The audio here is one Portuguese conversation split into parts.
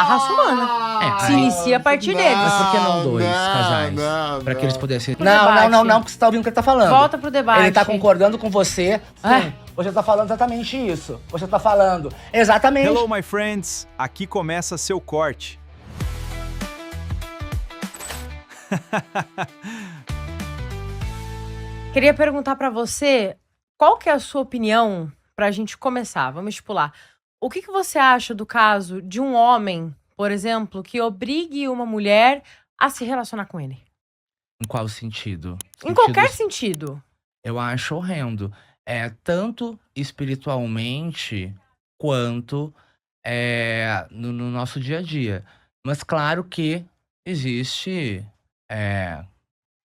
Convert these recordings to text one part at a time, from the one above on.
raça humana. Se inicia a partir deles. Mas por que não dois casais? Pra que eles pudessem... Não, porque você tá ouvindo o que ele tá falando. Volta pro debate. Ele tá concordando com você. Sim, você tá falando exatamente isso. Você tá falando exatamente. Hello, my friends. Aqui começa seu corte. Queria perguntar pra você, qual que é a sua opinião pra gente começar? Vamos estipular. O que você acha do caso de um homem, por exemplo, que obrigue uma mulher a se relacionar com ele? Em qual sentido? Em qualquer sentido. Eu acho horrendo. Tanto espiritualmente quanto no nosso dia a dia. Mas claro que existe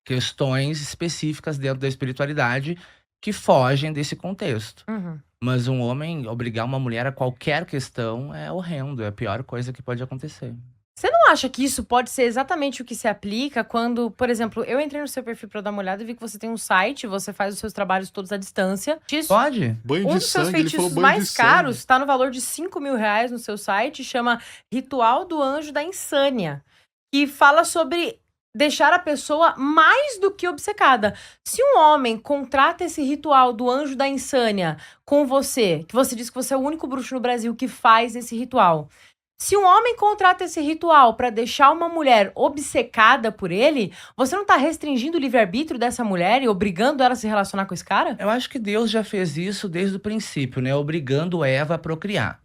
questões específicas dentro da espiritualidade que fogem desse contexto. Uhum. Mas um homem obrigar uma mulher a qualquer questão é horrendo, é a pior coisa que pode acontecer. Você não acha que isso pode ser exatamente o que se aplica quando, por exemplo, eu entrei no seu perfil pra dar uma olhada e vi que você tem um site, você faz os seus trabalhos todos à distância. Pode? Banho Um de dos seus sangue, ele falou feitiços banho mais de caros sangue. tá no valor de R$5.000 no seu site, chama Ritual do Anjo da Insânia, que fala sobre deixar a pessoa mais do que obcecada. Se um homem contrata esse ritual do Anjo da Insânia com você, que você diz que você é o único bruxo no Brasil que faz esse ritual, se um homem contrata esse ritual pra deixar uma mulher obcecada por ele, você não tá restringindo o livre-arbítrio dessa mulher e obrigando ela a se relacionar com esse cara? Eu acho que Deus já fez isso desde o princípio, né? Obrigando Eva a procriar,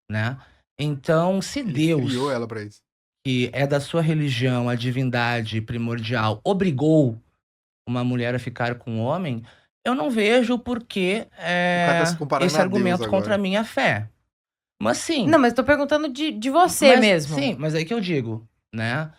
né? Então, se Deus, Criou ela pra isso. que é da sua religião, a divindade primordial, obrigou uma mulher a ficar com um homem, eu não vejo por que cara tá se comparando esse a Deus argumento agora. contra a minha fé. Mas sim. Não, mas tô perguntando de você mesmo. Sim, mas aí que eu digo, né?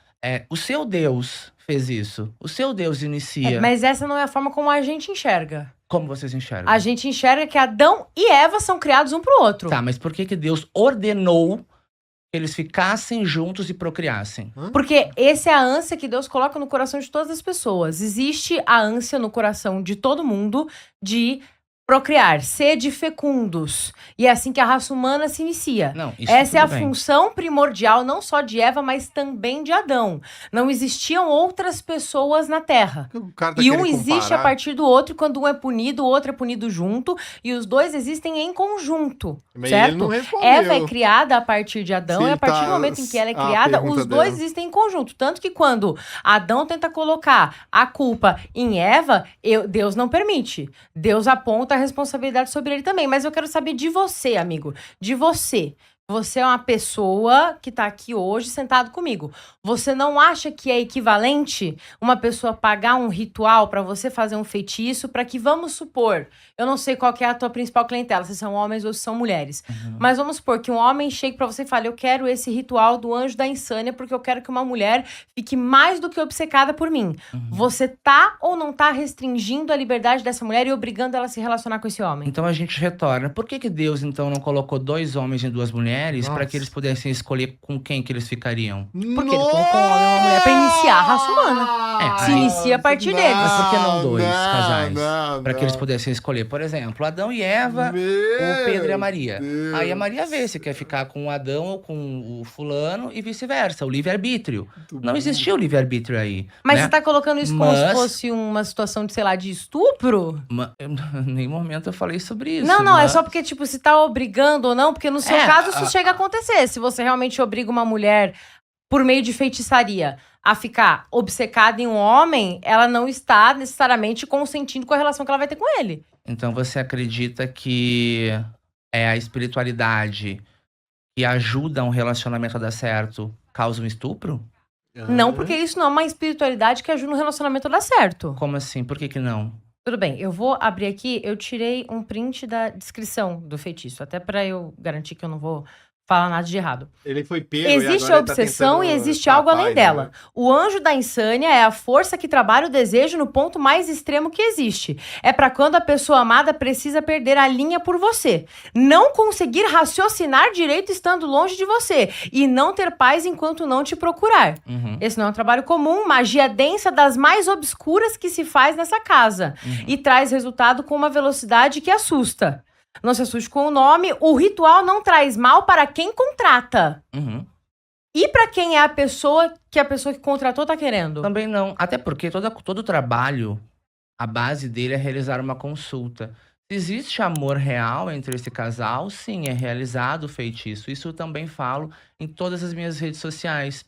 O seu Deus fez isso. O seu Deus inicia. Mas essa não é a forma como a gente enxerga. Como vocês enxergam? A gente enxerga que Adão e Eva são criados um pro outro. Tá, mas por que Deus ordenou que eles ficassem juntos e procriassem? Porque essa é a ânsia que Deus coloca no coração de todas as pessoas. Existe a ânsia no coração de todo mundo de procriar, sede fecundos. E é assim que a raça humana se inicia. Não, isso Essa é a tudo bem. função primordial, não só de Eva, mas também de Adão. Não existiam outras pessoas na Terra. O cara tá E um querendo existe a comparar. partir do outro, e quando um é punido, o outro é punido junto, e os dois existem em conjunto, Mas certo? ele não respondeu. Eva é criada a partir de Adão, Se e a ele partir tá- do momento em que ela é a criada, pergunta os dois dela. existem em conjunto. Tanto que quando Adão tenta colocar a culpa em Eva, Deus não permite. Deus aponta a responsabilidade sobre ele também. Mas eu quero saber de você, amigo, de você. Você é uma pessoa que tá aqui hoje sentado comigo. Você não acha que é equivalente uma pessoa pagar um ritual pra você fazer um feitiço pra que, vamos supor, eu não sei qual que é a tua principal clientela, se são homens ou se são mulheres, mas vamos supor que um homem chegue pra você e fale, eu quero esse ritual do Anjo da Insânia porque eu quero que uma mulher fique mais do que obcecada por mim. Você tá ou não tá restringindo a liberdade dessa mulher e obrigando ela a se relacionar com esse homem? Então a gente retorna. Por que Deus, então, não colocou 2 homens e 2 mulheres para Nossa. que eles pudessem escolher com quem que eles ficariam? Porque ele colocou um homem e uma mulher pra iniciar a raça humana. Se inicia a partir deles. Mas por que não 2 Não, casais? não, Para que não. eles pudessem escolher, por exemplo, Adão e Eva, o Pedro e a Maria. Deus. Aí a Maria vê se quer ficar com o Adão ou com o fulano e vice-versa, o livre-arbítrio. Não existia o livre-arbítrio aí. Mas né? você tá colocando isso como se Mas- fosse uma situação de, sei lá, de estupro? Em nenhum momento eu falei sobre isso. Não, é mas- só porque, tipo, se tá obrigando ou não, porque no seu caso isso chega a acontecer. Se você realmente obriga uma mulher, por meio de feitiçaria, a ficar obcecada em um homem, ela não está necessariamente consentindo com a relação que ela vai ter com ele. Então você acredita que a espiritualidade que ajuda um relacionamento a dar certo causa um estupro? Não, porque isso não é uma espiritualidade que ajuda no relacionamento a dar certo. Como assim? Por que não? Tudo bem, eu vou abrir aqui, eu tirei um print da descrição do feitiço, até pra eu garantir que eu não vou falar nada de errado. Ele foi pego Existe a obsessão e existe algo além dela. O anjo da insânia é a força que trabalha o desejo no ponto mais extremo que existe. É pra quando a pessoa amada precisa perder a linha por você. Não conseguir raciocinar direito estando longe de você. E não ter paz enquanto não te procurar. Esse não é um trabalho comum, magia densa das mais obscuras que se faz nessa casa. E traz resultado com uma velocidade que assusta. Não se assuste com o nome, o ritual não traz mal para quem contrata. E pra quem é a pessoa que contratou tá querendo? Também não. Até porque todo trabalho, a base dele é realizar uma consulta. Se existe amor real entre esse casal, sim, é realizado o feitiço. Isso eu também falo em todas as minhas redes sociais.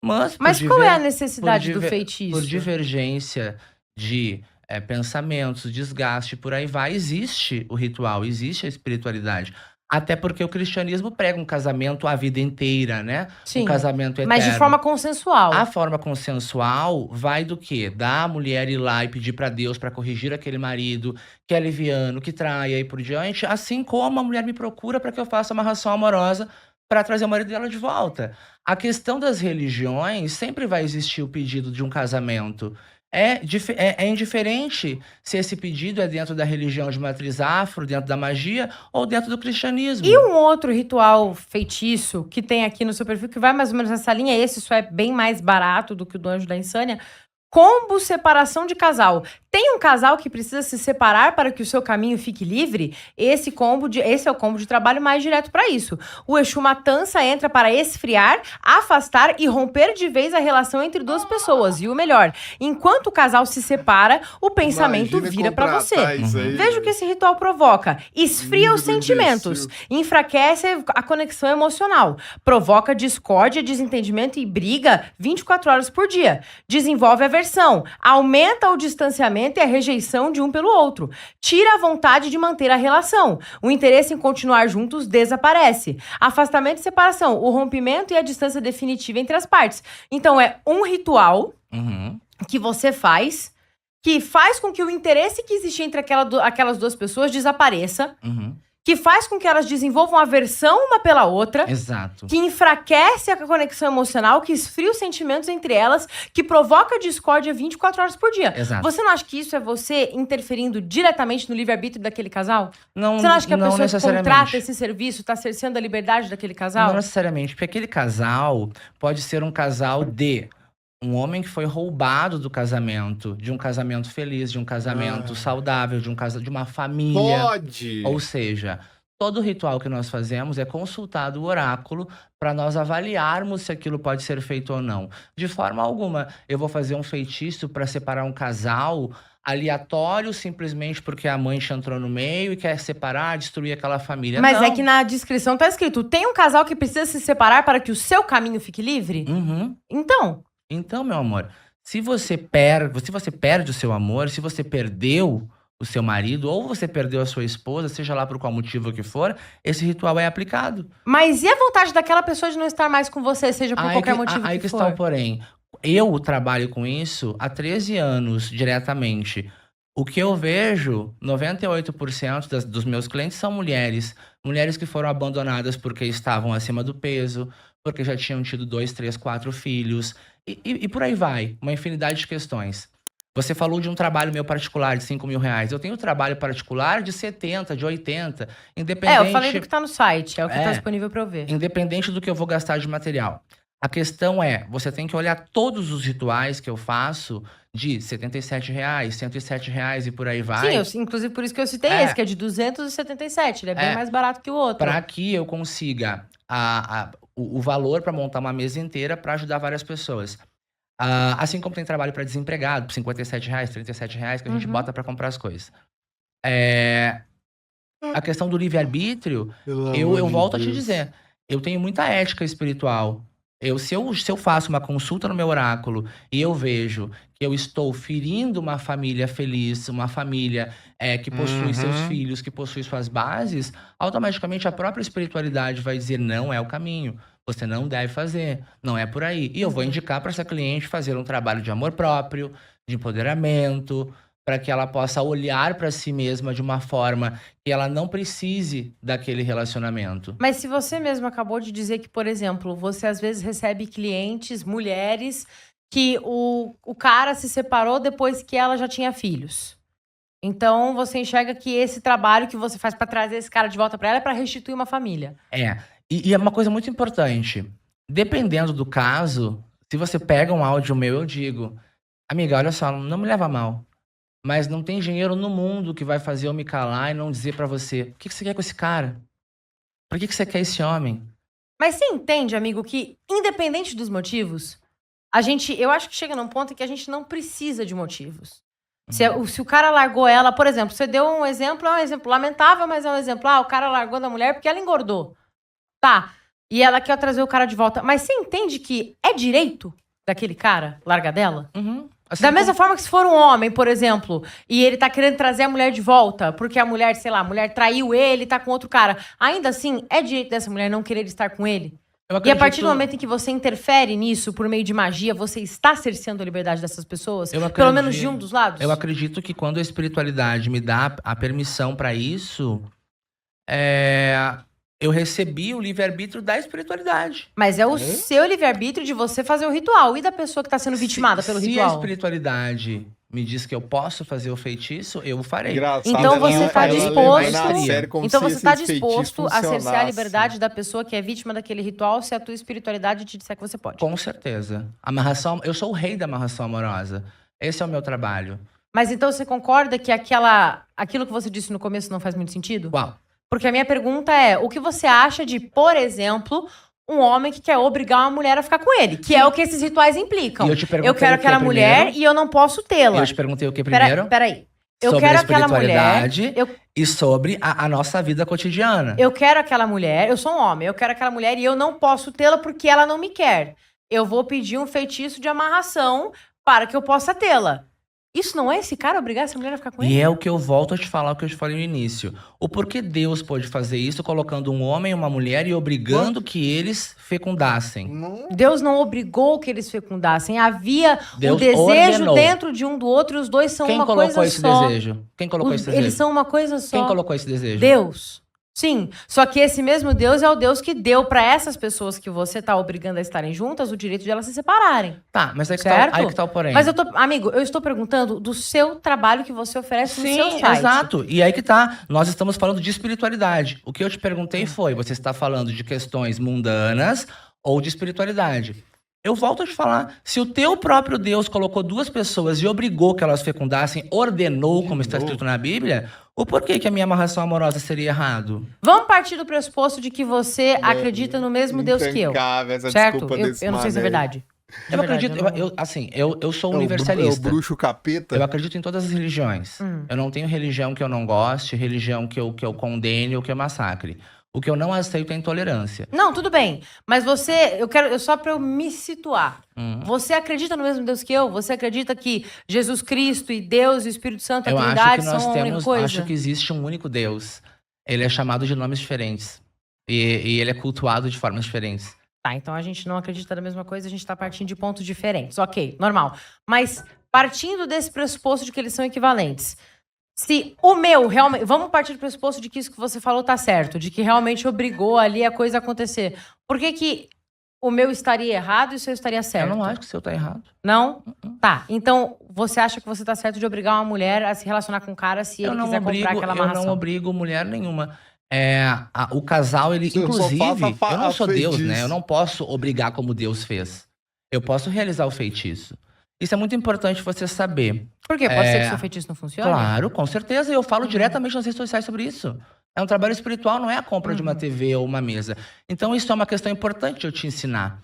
Mas Mas qual é a por necessidade do por feitiço? divergência de pensamentos, desgaste, por aí vai, existe o ritual, existe a espiritualidade. Até porque o cristianismo prega um casamento a vida inteira, né? Um Sim, casamento mas de eterno. forma consensual. A forma consensual vai do quê? Da mulher ir lá e pedir pra Deus pra corrigir aquele marido que é leviano, que trai e aí por diante, assim como a mulher me procura pra que eu faça uma ração amorosa pra trazer o marido dela de volta. A questão das religiões, sempre vai existir o pedido de um casamento. É indiferente se esse pedido é dentro da religião de matriz afro, dentro da magia ou dentro do cristianismo. E um outro ritual feitiço que tem aqui no seu perfil, que vai mais ou menos nessa linha, esse só é bem mais barato do que o do Anjo da Insânia. Combo separação de casal. Tem um casal que precisa se separar para que o seu caminho fique livre? Esse é o combo de trabalho mais direto para isso. O Exu Matança entra para esfriar, afastar e romper de vez a relação entre duas pessoas. E o melhor, enquanto o casal se separa, o pensamento Imagina vira para contratar você. isso aí, Veja o que velho. esse ritual provoca. Esfria Nível os do sentimentos, imbecil. enfraquece a conexão emocional, provoca discórdia, desentendimento e briga 24 horas por dia, desenvolve aversão, aumenta o distanciamento e a rejeição de um pelo outro, tira a vontade de manter a relação, o interesse em continuar juntos desaparece, afastamento e separação, o rompimento e a distância definitiva entre as partes. Então é um ritual Uhum. que você faz, que faz com que o interesse que existe entre aquelas duas pessoas desapareça, Uhum. que faz com que elas desenvolvam aversão uma pela outra, Exato. que enfraquece a conexão emocional, que esfria os sentimentos entre elas, que provoca discórdia 24 horas por dia. Exato. Você não acha que isso é você interferindo diretamente no livre-arbítrio daquele casal? Não, Você não acha que a não pessoa que necessariamente. contrata esse serviço tá cerceando a liberdade daquele casal? Não necessariamente, porque aquele casal pode ser um casal de um homem que foi roubado do casamento, de um casamento feliz, de um casamento saudável, de uma família. Pode! Ou seja, todo ritual que nós fazemos é consultado o oráculo para nós avaliarmos se aquilo pode ser feito ou não. De forma alguma, eu vou fazer um feitiço para separar um casal aleatório simplesmente porque a mancha entrou no meio e quer separar, destruir aquela família. Mas não. é que na descrição tá escrito, tem um casal que precisa se separar para que o seu caminho fique livre? Uhum. Então, Meu amor, se você perde o seu amor, se você perdeu o seu marido ou você perdeu a sua esposa, seja lá por qual motivo que for, esse ritual é aplicado. mas e a vontade daquela pessoa de não estar mais com você, seja por qualquer motivo Aí que que está o for? porém. Eu trabalho com isso há 13 anos diretamente. O que eu vejo, 98% dos meus clientes são mulheres. Mulheres que foram abandonadas porque estavam acima do peso, porque já tinham tido 2, 3, 4 filhos. E por aí vai, uma infinidade de questões. Você falou de um trabalho meu particular de 5 mil reais. Eu tenho trabalho particular de 70, de 80, independente... eu falei do que tá no site, é o que tá É. disponível pra eu ver. Independente do que eu vou gastar de material. A questão é, você tem que olhar todos os rituais que eu faço de R$ 77, R$ 107 e por aí vai. Sim, inclusive por isso que eu citei É. esse, que é de 277, ele é bem É. mais barato que o outro. Para que eu consiga o valor para montar uma mesa inteira para ajudar várias pessoas. Assim como tem trabalho para desempregado, por R$ 57, R$ 37 que a gente Uhum. bota para comprar as coisas. A questão do livre-arbítrio, Pelo eu amor de volto a te Deus. dizer, eu tenho muita ética espiritual. Se eu faço uma consulta no meu oráculo e eu vejo que eu estou ferindo uma família feliz, uma família que possui seus Uhum. filhos, que possui suas bases, automaticamente a própria espiritualidade vai dizer não é o caminho. Você não deve fazer, não é por aí. E eu vou indicar para essa cliente fazer um trabalho de amor próprio, de empoderamento, para que ela possa olhar para si mesma de uma forma que ela não precise daquele relacionamento. Mas se você mesmo acabou de dizer que, por exemplo, você às vezes recebe clientes, mulheres, que o cara se separou depois que ela já tinha filhos. Então você enxerga que esse trabalho que você faz pra trazer esse cara de volta pra ela é pra restituir uma família. E é uma coisa muito importante. Dependendo do caso, se você pega um áudio meu, eu digo, amiga, olha só, não me leva a mal, mas não tem dinheiro no mundo que vai fazer eu me calar e não dizer pra você, o que você quer com esse cara? Pra que você quer esse homem? Mas você entende, amigo, que independente dos motivos, eu acho que chega num ponto em que a gente não precisa de motivos. Se o cara largou ela, por exemplo, você deu um exemplo, é um exemplo lamentável, mas é um exemplo. O cara largou da mulher porque ela engordou. Tá. E ela quer trazer o cara de volta. Mas você entende que é direito daquele cara largar dela? Assim Da mesma forma que se for um homem, por exemplo, e ele tá querendo trazer a mulher de volta, porque a mulher, sei lá, a mulher traiu ele, tá com outro cara. Ainda assim, é direito dessa mulher não querer estar com ele? Eu E a acredito- partir do momento em que você interfere nisso por meio de magia, você está cerceando a liberdade dessas pessoas? Eu Pelo menos acredito- de um dos lados? Eu acredito que quando a espiritualidade me dá a permissão pra isso, eu recebi o livre-arbítrio da espiritualidade. Mas é o seu livre-arbítrio de você fazer o ritual e da pessoa que tá sendo vitimada pelo Se a ritual. espiritualidade me diz que eu posso fazer o feitiço, eu o farei. Engraçado, Então ela- você tá ela disposto- leva na série como Então se você tá esse feitiço disposto a cercear a funcionasse. liberdade da pessoa que é vítima daquele ritual se a tua espiritualidade te disser que você pode. Com certeza. Eu sou o rei da amarração amorosa. Esse é o meu trabalho. Mas então você concorda que aquilo que você disse no começo não faz muito sentido? Uau. Porque a minha pergunta é, o que você acha de, por exemplo, um homem que quer obrigar uma mulher a ficar com ele? Que é o que esses rituais implicam. E eu te perguntei Eu quero o que aquela mulher primeiro? e eu não posso tê-la. Eu te perguntei o que primeiro? Peraí. Eu Sobre quero a aquela mulher. espiritualidade e sobre a nossa vida cotidiana. Eu quero aquela mulher, eu sou um homem, eu quero aquela mulher e eu não posso tê-la porque ela não me quer. Eu vou pedir um feitiço de amarração para que eu possa tê-la. Isso não é esse cara obrigar essa mulher a ficar com ele? E é o que eu volto a te falar, o que eu te falei no início. O porquê Deus pôde fazer isso colocando um homem e uma mulher e obrigando que eles fecundassem. Não, Deus não obrigou que eles fecundassem. Havia Deus um desejo ordenou. dentro de um do outro e os dois são Quem uma colocou coisa esse só. desejo? Quem colocou esse desejo? Eles são uma coisa só. Quem colocou esse desejo? Deus. Sim, só que esse mesmo Deus é o Deus que deu pra essas pessoas que você tá obrigando a estarem juntas o direito de elas se separarem. Tá, mas aí que, Certo? aí que tá o porém. Mas amigo, eu estou perguntando do seu trabalho que você oferece no seu Sim, site. exato. E aí que tá. Nós estamos falando de espiritualidade. O que eu te perguntei foi: você está falando de questões mundanas ou de espiritualidade? Eu volto a te falar. Se o teu próprio Deus colocou duas pessoas e obrigou que elas fecundassem, ordenou, como está escrito na Bíblia, o porquê que a minha amarração amorosa seria errado? Vamos partir do pressuposto de que você acredita no mesmo Deus que eu. intancável essa Certo? desculpa desse Eu não sei se é mané. verdade. De Eu verdade, acredito, não- eu sou É o universalista. bruxo capeta. Eu acredito em todas as religiões. Hum. Eu não tenho religião que eu não goste, religião que eu condene ou que eu massacre. O que eu não aceito é intolerância. Não, tudo bem. Mas só pra eu me situar. Você acredita no mesmo Deus que eu? Você acredita que Jesus Cristo e Deus e o Espírito Santo, a Eu acho Trindade, que nós são a única temos, coisa? acho que existe um único Deus. Ele é chamado de nomes diferentes. E ele é cultuado de formas diferentes. Tá, então a gente não acredita na mesma coisa, a gente tá partindo de pontos diferentes. Ok, normal. Mas partindo desse pressuposto de que eles são equivalentes, se o meu realmente... Vamos partir do pressuposto de que isso que você falou tá certo, de que realmente obrigou ali a coisa a acontecer. Por que que o meu estaria errado e o seu estaria certo? Eu não acho que o seu tá errado. Não? Tá, então você acha que você tá certo de obrigar uma mulher a se relacionar com um cara se ele quiser comprar aquela Eu não amarração? obrigo mulher nenhuma. O casal, ele, Você só inclusive, faz eu não sou Deus, feitiço. né? Eu não posso obrigar como Deus fez. Eu posso realizar o feitiço. Isso é muito importante você saber. Por quê? Pode ser que o seu feitiço não funcione? Claro, com certeza. Eu falo diretamente nas redes sociais sobre isso. É um trabalho espiritual, não é a compra de uma TV ou uma mesa. Então, isso é uma questão importante de eu te ensinar.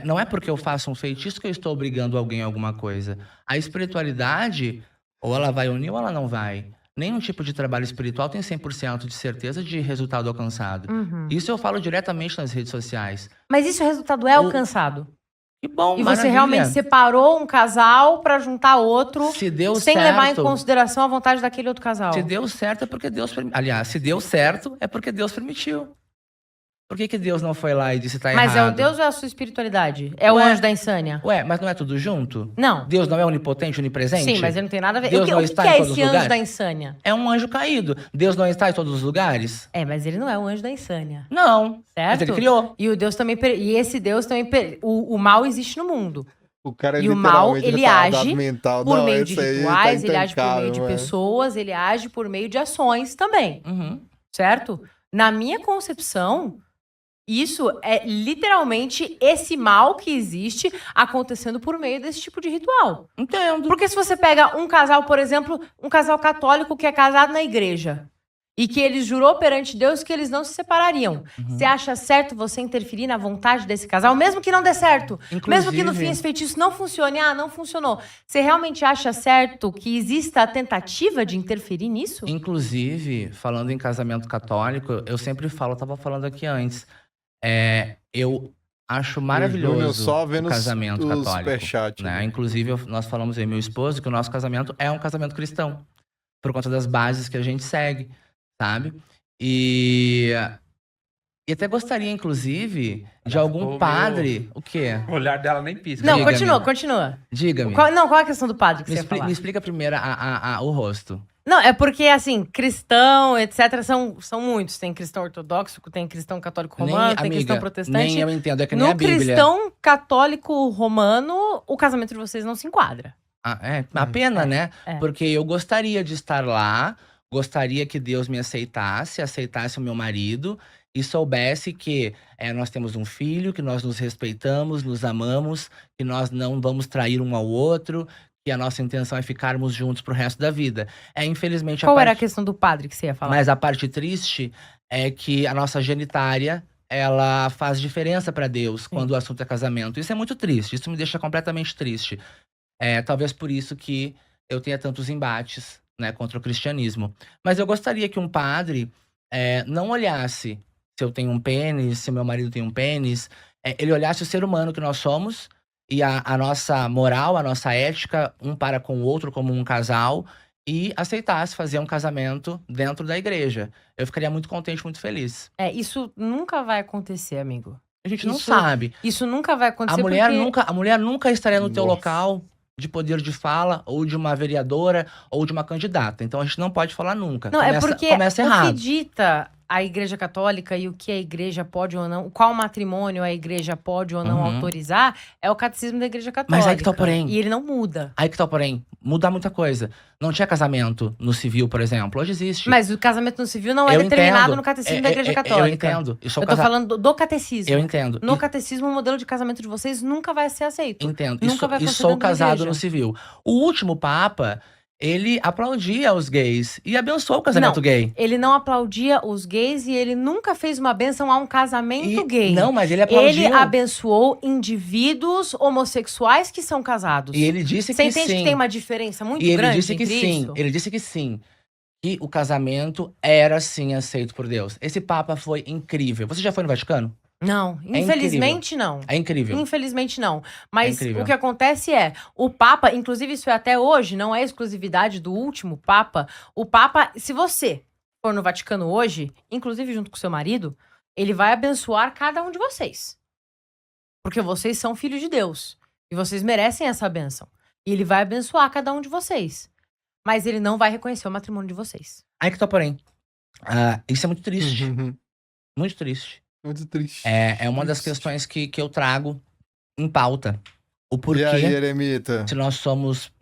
Não é porque eu faço um feitiço que eu estou obrigando alguém a alguma coisa. A espiritualidade, ou ela vai unir ou ela não vai. Nenhum tipo de trabalho espiritual tem 100% de certeza de resultado alcançado. Uhum. Isso eu falo diretamente nas redes sociais. Mas isso o resultado é alcançado. Que bom, E você maravilha. realmente separou um casal pra juntar outro Se deu sem certo, levar em consideração a vontade daquele outro casal. se deu certo é porque Deus permitiu. Aliás, se deu certo é porque Deus permitiu. Por que Deus não foi lá e disse tá Mas errado? é o Deus ou é a sua espiritualidade? É o Ué. anjo da insânia? Ué, mas não é tudo junto? Não. Deus não é onipotente, onipresente? Sim, mas ele não tem nada a ver. Deus o que, não o que está que em é todos esse os anjo lugares? da insânia? É um anjo caído. Deus não está em todos os lugares? É, mas ele não é o anjo da insânia. Não. Certo? Mas ele criou. E o Deus também. E esse Deus também. O mal existe no mundo. O cara é E o mal, literalmente ele retardado age mental. Por Não, meio de esse aí rituais, tá ele age por meio de intancável, mano. pessoas, ele age por meio de ações também. Uhum. Certo? Na minha concepção, isso é literalmente esse mal que existe acontecendo por meio desse tipo de ritual. Entendo. Porque se você pega um casal, por exemplo, um casal católico que é casado na igreja, E que ele jurou perante Deus que eles não se separariam. Você acha certo você interferir na vontade desse casal, mesmo que não dê certo? Mesmo que no fim esse feitiço não funcione, não funcionou. Você realmente acha certo que exista a tentativa de interferir nisso? Inclusive, falando em casamento católico, eu sempre falo, eu tava falando aqui antes, eu acho maravilhoso Júnior só o vendo casamento o católico. superchat, Né? né? Inclusive, nós falamos aí, meu esposo, que o nosso casamento é um casamento cristão. Por conta das bases que a gente segue, sabe? E até gostaria, inclusive, de Ela algum ficou padre... O quê? O olhar dela nem pisca. Não, Diga-me. continua. Diga-me. Qual é a questão do padre que você ia falar? Me explica primeiro o rosto. Não, é porque, assim, cristão, etc., são muitos. Tem cristão ortodoxo, tem cristão católico romano, tem cristão protestante. Nem eu entendo, é que nem a No Bíblia. cristão católico romano, o casamento de vocês não se enquadra. A pena, né? é. Porque eu gostaria de estar lá, gostaria que Deus me aceitasse o meu marido e soubesse que nós temos um filho, que nós nos respeitamos, nos amamos, que nós não vamos trair um ao outro, que a nossa intenção é ficarmos juntos pro resto da vida. Infelizmente, Qual era a questão do padre que você ia falar? Mas a parte triste é que a nossa genitária, ela faz diferença pra Deus quando o assunto é casamento. Isso é muito triste, isso me deixa completamente triste. Talvez por isso que eu tenha tantos embates, né, contra o cristianismo. Mas eu gostaria que um padre não olhasse se eu tenho um pênis, se meu marido tem um pênis. Ele olhasse o ser humano que nós somos e a nossa moral, a nossa ética, um para com o outro como um casal, e aceitasse fazer um casamento dentro da igreja. Eu ficaria muito contente, muito feliz. Isso nunca vai acontecer, amigo. A gente não Isso- sabe. Isso nunca vai acontecer A mulher nunca estaria no teu Nossa. local de poder de fala, ou de uma vereadora, ou de uma candidata. Então a gente não pode falar nunca. Não, é porque começa o que errado. dita a Igreja Católica e o que a Igreja pode ou não, qual matrimônio a Igreja pode ou não Uhum. autorizar, é o catecismo da Igreja Católica. Mas aí que tá o porém. E ele não muda. Aí que tá o porém. Muda muita coisa. Não tinha casamento no civil, por exemplo. Hoje existe. Mas o casamento no civil não é Eu determinado entendo. no catecismo da Igreja Católica. Eu entendo. Eu tô falando do catecismo. Eu entendo. No catecismo, o modelo de casamento de vocês nunca vai ser aceito. Entendo. Nunca vai E acontecer sou dentro da casado igreja. no civil. O último Papa, ele aplaudia os gays e abençoou o casamento Não. gay. Ele não aplaudia os gays e ele nunca fez uma bênção a um casamento gay. Não, mas ele aplaudiu. Ele abençoou indivíduos homossexuais que são casados. E ele disse Você que entende sim. que tem uma diferença muito E ele grande disse que entre sim. isso? Ele disse que sim. Que o casamento era sim aceito por Deus. Esse Papa foi incrível. Você já foi no Vaticano? Não, infelizmente não. É incrível. Infelizmente não. Mas incrível. o que acontece é, o Papa, inclusive isso é até hoje, não é exclusividade do último Papa. O Papa, se você for no Vaticano hoje, inclusive junto com seu marido, ele vai abençoar cada um de vocês. Porque vocês são filhos de Deus. E vocês merecem essa bênção. E ele vai abençoar cada um de vocês. Mas ele não vai reconhecer o matrimônio de vocês. Aí que tá, porém. Isso é muito triste. Uhum. Muito triste. Muito triste. É uma das questões que eu trago em pauta. O porquê, E aí, eremita? se nós somos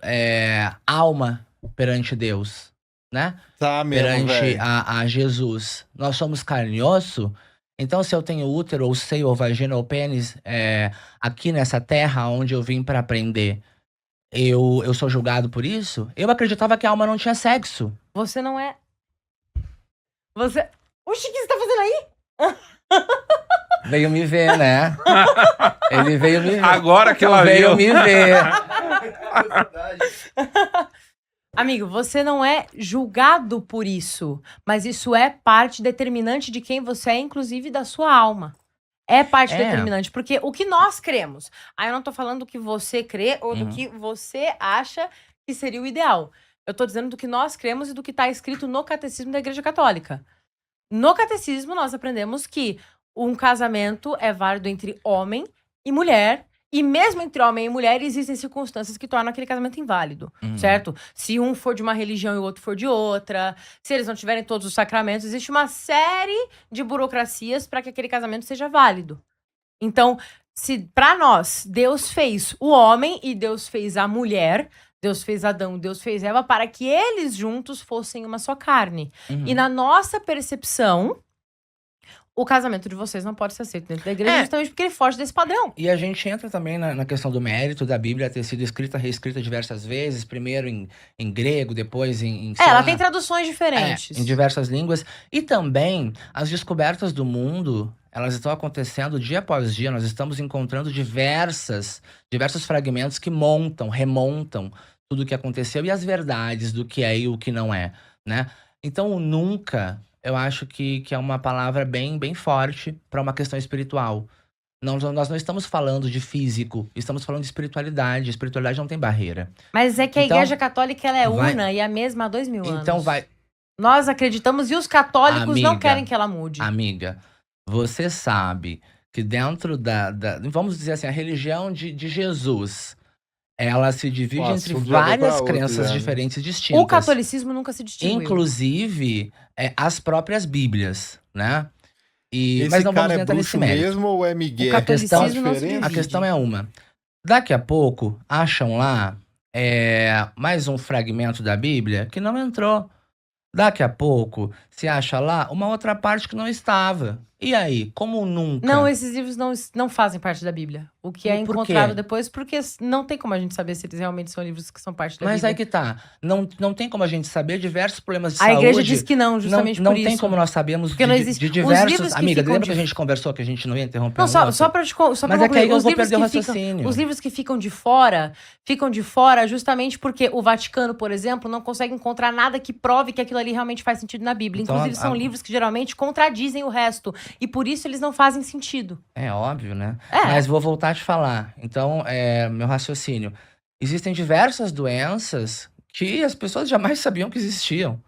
alma perante Deus, né? Tá mesmo, Perante velho. a Jesus. Nós somos carne e osso. Então, se eu tenho útero, ou seio, ou vagina, ou pênis, aqui nessa terra onde eu vim pra aprender, eu sou julgado por isso? Eu acreditava que a alma não tinha sexo. Você não é... Você... Oxi, o que você tá fazendo aí? Veio me ver, né? Ele veio me ver. Agora que ela veio viu. me ver. Amigo, você não é julgado por isso, mas isso é parte determinante de quem você é, inclusive da sua alma. É parte determinante, porque o que nós cremos, aí eu não tô falando do que você crê ou do que você acha que seria o ideal. Eu tô dizendo do que nós cremos e do que tá escrito no Catecismo da Igreja Católica. No Catecismo, nós aprendemos que um casamento é válido entre homem e mulher, e mesmo entre homem e mulher existem circunstâncias que tornam aquele casamento inválido, certo? Se um for de uma religião e o outro for de outra, se eles não tiverem todos os sacramentos, existe uma série de burocracias para que aquele casamento seja válido. Então, se para nós Deus fez o homem e Deus fez a mulher, Deus fez Adão, Deus fez Eva para que eles juntos fossem uma só carne. E na nossa percepção, O casamento de vocês não pode ser aceito dentro da igreja É. justamente porque ele foge desse padrão. E a gente entra também na questão do mérito da Bíblia ter sido escrita, reescrita diversas vezes, primeiro em grego, depois em sei Ela lá, tem traduções diferentes. em diversas línguas. E também as descobertas do mundo, elas estão acontecendo dia após dia. Nós estamos encontrando diversos fragmentos que remontam tudo o que aconteceu e as verdades do que é e o que não é, né? Então, o nunca, eu acho que é uma palavra bem forte para uma questão espiritual. Nós não estamos falando de físico, estamos falando de espiritualidade. A espiritualidade não tem barreira. Mas é que a Então, igreja católica ela é vai- una e a mesma há 2000 anos. Então, Nós acreditamos e os católicos não Amiga, querem que ela mude. amiga, você sabe que dentro vamos dizer assim, a religião de Jesus, ela se divide O entre assunto já vai pra várias outro crenças já, né? diferentes e distintas. O catolicismo nunca se distinguiu. Inclusive, as próprias Bíblias, né? Mas Esse não vamos cara é entrar nesse bruxo mérito. mesmo ou é Miguel? O catolicismo questão- não se diferente? A divide. questão é uma. Daqui a pouco, acham lá mais um fragmento da Bíblia que não entrou. Daqui a pouco, se acha lá uma outra parte que não estava. E aí, como nunca? Não, esses livros não fazem parte da Bíblia. O que é Por quê? encontrado depois, porque não tem como a gente saber se eles realmente são livros que são parte da Mas Bíblia. aí que tá. Não tem como a gente saber diversos problemas de A saúde. igreja diz que não, justamente não por tem isso. como nós sabemos Porque não existe- de os diversos... livros que Amiga, ficam lembra que de- a gente conversou que a gente não ia interromper Não, um só outro? pra Mas é que aí eu os vou livros perder o que raciocínio. os livros que ficam de fora justamente porque o Vaticano, por exemplo, não consegue encontrar nada que prove que aquilo ali realmente faz sentido na Bíblia. Então, Inclusive, são livros que geralmente contradizem o resto. E por isso eles não fazem sentido. É óbvio, né? É. Mas vou voltar a te falar. Então, meu raciocínio. Existem diversas doenças que as pessoas jamais sabiam que existiam.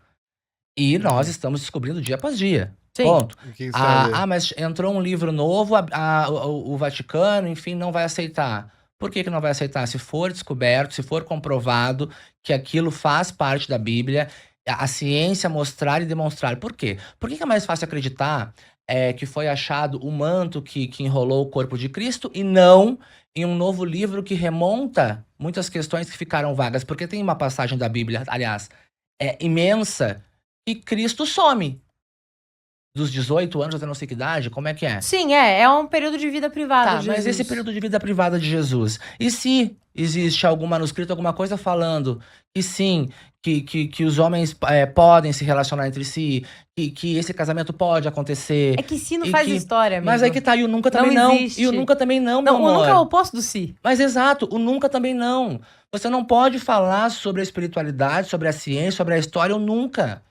E nós estamos descobrindo dia após dia. Sim. Ponto. O que você vai ler? Mas entrou um livro novo, o Vaticano, enfim, não vai aceitar. Por que não vai aceitar? Se for descoberto, se for comprovado que aquilo faz parte da Bíblia, a ciência mostrar e demonstrar. Por quê? Por que é mais fácil acreditar que foi achado o manto que enrolou o corpo de Cristo e não em um novo livro que remonta muitas questões que ficaram vagas? Porque tem uma passagem da Bíblia, aliás, imensa, que Cristo some. Dos 18 anos até não sei que idade, como é que é? Sim, é um período de vida privada. Tá, de mas Jesus. esse período de vida privada de Jesus, e se existe algum manuscrito, alguma coisa falando que sim, que os homens podem se relacionar entre si, que esse casamento pode acontecer. É que se não E faz que- história, amigo. Mas aí que tá, e o nunca Não também não. existe. E o nunca também não, meu Não, o amor. nunca é o oposto do si. Mas exato, o nunca também não. Você não pode falar sobre a espiritualidade, sobre a ciência, sobre a história, o nunca.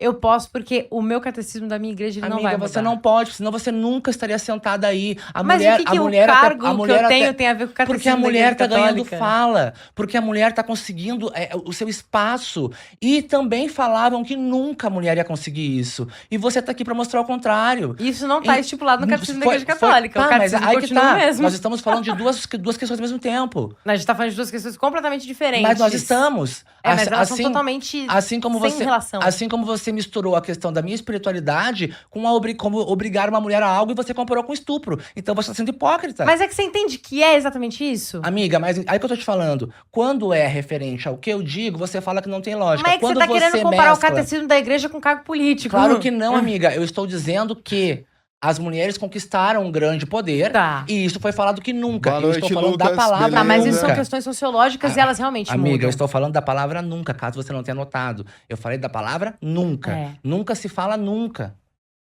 Eu posso porque o meu catecismo da minha igreja ele não vai Amiga, mudar. você não pode, senão você nunca estaria sentada aí. Mas o que a mulher o até- cargo a mulher que eu tenho até- tem a ver com o catecismo Porque a da mulher Igreja tá ganhando Católica? fala, porque a mulher tá conseguindo o seu espaço. E também falavam que nunca a mulher ia conseguir isso. E você tá aqui pra mostrar o contrário. Isso não tá E- estipulado no catecismo da Foi- Igreja Católica. Tá, o mas catecismo aí que continua tá. o mesmo. Nós estamos falando de duas questões ao mesmo tempo. A gente tá falando de duas questões completamente diferentes. Mas nós estamos. Mas elas são Assim- totalmente Assim como sem você, relação. assim como você misturou a questão da minha espiritualidade com como obrigar uma mulher a algo e você comparou com estupro. Então você está sendo hipócrita. Mas é que você entende que é exatamente isso? Amiga, mas aí que eu tô te falando. Quando é referente ao que eu digo, você fala que não tem lógica. Mas é que Quando você tá querendo comparar mescla- o catecismo da igreja com cargo político. Claro que não, amiga. Eu estou dizendo que as mulheres conquistaram um grande poder. Tá. E isso foi falado que nunca. Boa eu noite, estou falando da Lucas. palavra Tá, mas Beleza. isso são nunca. questões sociológicas e elas realmente Amiga, mudam. eu estou falando da palavra nunca, caso você não tenha notado. Eu falei da palavra nunca. É. Nunca se fala nunca.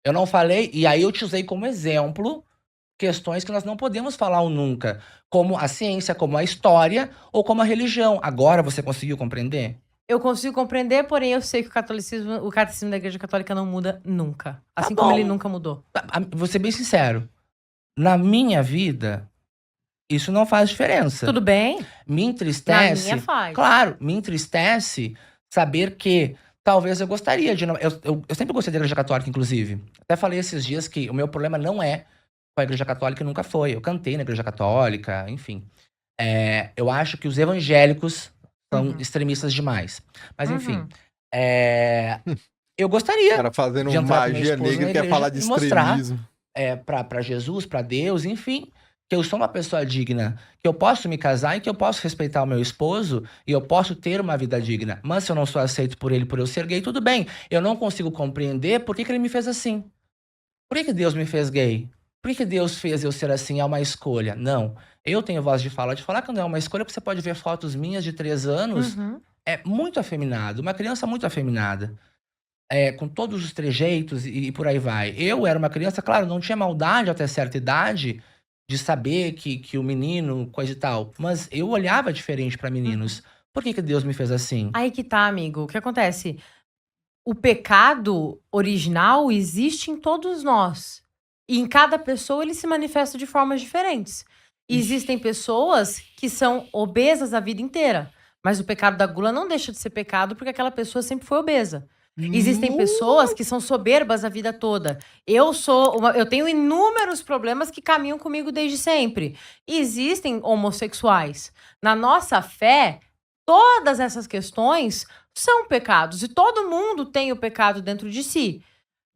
Eu não falei, e aí eu te usei como exemplo questões que nós não podemos falar o nunca. Como a ciência, como a história ou como a religião. Agora você conseguiu compreender? Eu consigo compreender, porém eu sei que o catecismo da Igreja Católica não muda nunca. Assim Tá como bom. ele nunca mudou. Vou ser bem sincero. Na minha vida, isso não faz diferença. Tudo bem? Me Na entristece. minha faz. Claro, me entristece saber que talvez eu gostaria de. Eu sempre gostei da Igreja Católica, inclusive. Até falei esses dias que o meu problema não é com a Igreja Católica e nunca foi. Eu cantei na Igreja Católica, enfim. Eu acho que os evangélicos são Uhum. extremistas demais. Mas, enfim. Uhum. Eu O gostaria cara fazendo de entrar com minha magia esposa negra na e quer igreja falar de e mostrar extremismo. pra Jesus, pra Deus, enfim, que eu sou uma pessoa digna, que eu posso me casar e que eu posso respeitar o meu esposo e eu posso ter uma vida digna. Mas se eu não sou aceito por ele por eu ser gay, tudo bem. Eu não consigo compreender por que ele me fez assim. Por que Deus me fez gay? Por que Deus fez eu ser assim? É uma escolha. Não. Eu tenho voz de falar que não é uma escolha, porque você pode ver fotos minhas de 3 anos. Uhum. É muito afeminado. Uma criança muito afeminada. Com todos os trejeitos e por aí vai. Eu era uma criança, claro, não tinha maldade até certa idade de saber que o menino, coisa e tal. Mas eu olhava diferente pra meninos. Por que Deus me fez assim? Aí que tá, amigo. O que acontece? O pecado original existe em todos nós. E em cada pessoa ele se manifesta de formas diferentes. Existem pessoas que são obesas a vida inteira. Mas o pecado da gula não deixa de ser pecado porque aquela pessoa sempre foi obesa. Existem pessoas que são soberbas a vida toda. Eu tenho inúmeros problemas que caminham comigo desde sempre. Existem homossexuais. Na nossa fé, todas essas questões são pecados e todo mundo tem o pecado dentro de si.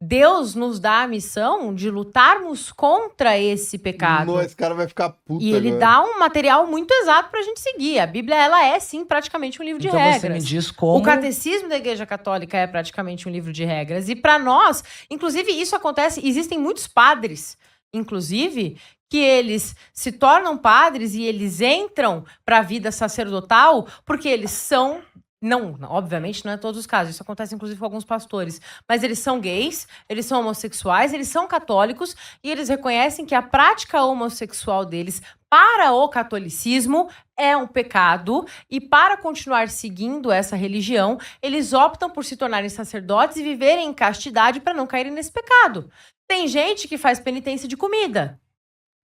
Deus nos dá a missão de lutarmos contra esse pecado. Nossa, esse cara vai ficar puto E ele agora. dá um material muito exato pra gente seguir. A Bíblia, ela é, sim, praticamente um livro de Então regras. você me diz como... O catecismo da Igreja Católica é praticamente um livro de regras. E pra nós, inclusive, isso acontece... Existem muitos padres, inclusive, que eles se tornam padres e eles entram pra vida sacerdotal porque eles são... Não, obviamente não é todos os casos. Isso acontece, inclusive, com alguns pastores. Mas eles são gays, eles são homossexuais, eles são católicos e eles reconhecem que a prática homossexual deles para o catolicismo é um pecado e para continuar seguindo essa religião, eles optam por se tornarem sacerdotes e viverem em castidade para não caírem nesse pecado. Tem gente que faz penitência de comida,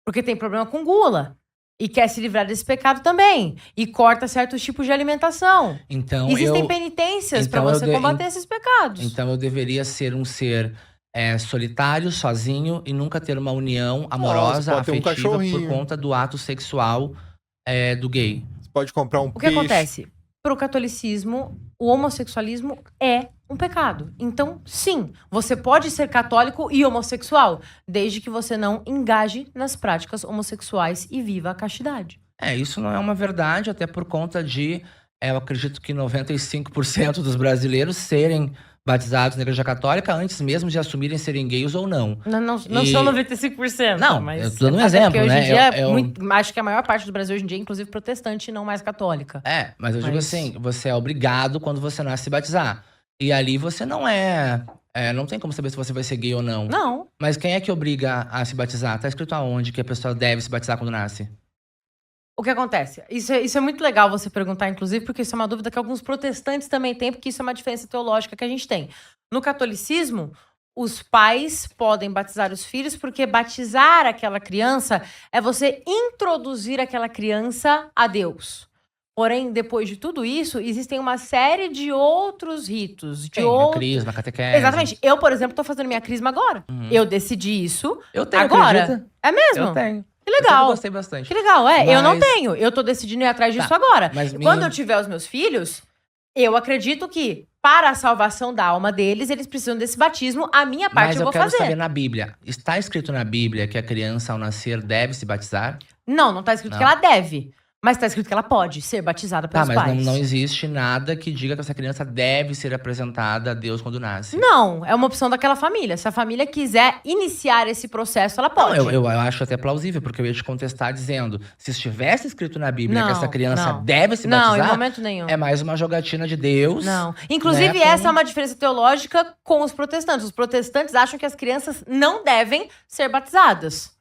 porque tem problema com gula. E quer se livrar desse pecado também. E corta certos tipos de alimentação. Então Existem penitências para então eu você de- combater esses pecados. Então eu deveria ser um ser solitário, sozinho e nunca ter uma união amorosa, pode ter um afetiva por cachorrinho. conta do ato sexual do gay. Você pode comprar um O que peixe. acontece? Pro catolicismo, o homossexualismo é um pecado. Então, sim, você pode ser católico e homossexual, desde que você não engaje nas práticas homossexuais e viva a castidade. Isso não é uma verdade, até por conta de, eu acredito que 95% dos brasileiros serem batizados na Igreja Católica antes mesmo de assumirem serem gays ou não. Não E- são 95%. Não, mas eu tô dando um até exemplo, porque hoje né? em dia, Eu- acho que a maior parte do Brasil hoje em dia é, inclusive, protestante e não mais católica. Mas eu digo Mas- assim, você é obrigado quando você nasce se batizar. E ali você não não tem como saber se você vai ser gay ou não. Não. Mas quem é que obriga a se batizar? Tá escrito aonde que a pessoa deve se batizar quando nasce? O que acontece? Isso é muito legal você perguntar, inclusive, porque isso é uma dúvida que alguns protestantes também têm, porque isso é uma diferença teológica que a gente tem. No catolicismo, os pais podem batizar os filhos, porque batizar aquela criança é você introduzir aquela criança a Deus. Porém, depois de tudo isso, existem uma série de outros ritos. Tem a crisma, a catequese. Exatamente. Eu, por exemplo, tô fazendo minha crisma agora. Uhum. Eu decidi isso Eu tenho, agora. acredita? É mesmo? Eu tenho. Que Eu sempre legal. gostei bastante. Que legal, eu não Mas- tenho. Eu tô decidindo ir atrás disso agora. Mas Quando eu tiver os meus filhos, eu acredito que, para a salvação da alma deles, eles precisam desse batismo. A minha parte Mas eu eu vou quero fazer. saber na Bíblia. Está escrito na Bíblia que a criança, ao nascer, deve se batizar? Não tá escrito Não. que ela deve. Mas tá escrito que ela pode ser batizada Tá, pelos mas pais. não existe nada que diga que essa criança deve ser apresentada a Deus quando nasce. Não, é uma opção daquela família. Se a família quiser iniciar esse processo, ela Não, pode. eu acho até plausível, porque eu ia te contestar dizendo, se estivesse escrito na Bíblia que Não, essa criança não. deve se Não, em batizar, momento nenhum. é mais uma jogatina de Deus. Não. Inclusive, né, com- essa é uma diferença teológica com os protestantes. Os protestantes acham que as crianças não devem ser batizadas.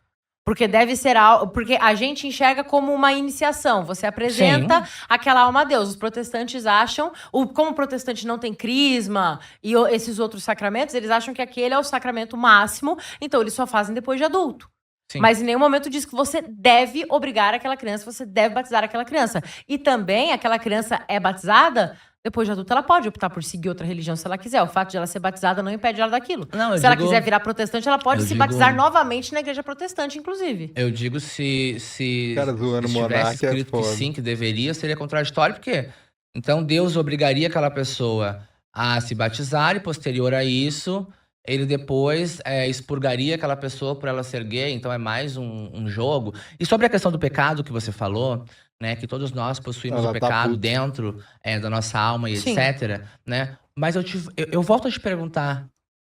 Porque deve ser algo. Porque a gente enxerga como uma iniciação. Você apresenta aquela alma a Deus. Os protestantes acham. Como o protestante não tem crisma e esses outros sacramentos, eles acham que aquele é o sacramento máximo. Então, eles só fazem depois de adulto. Sim. Mas em nenhum momento diz que você deve obrigar aquela criança, você deve batizar aquela criança. E também, aquela criança é batizada, depois de adulta, ela pode optar por seguir outra religião se ela quiser. O fato de ela ser batizada não impede ela daquilo. Não, eu Se ela digo- quiser virar protestante, ela pode eu se digo- batizar novamente na igreja protestante, inclusive. Eu digo se Cara, zoando estivesse monarca é escrito que foda. sim, que deveria, seria contraditório, porque então Deus obrigaria aquela pessoa a se batizar e posterior a isso, ele depois expurgaria aquela pessoa por ela ser gay, então é mais um jogo. E sobre a questão do pecado que você falou, né, que todos nós possuímos Ela o tá pecado puta. dentro da nossa alma e Sim. etc, né? Mas eu volto a te perguntar,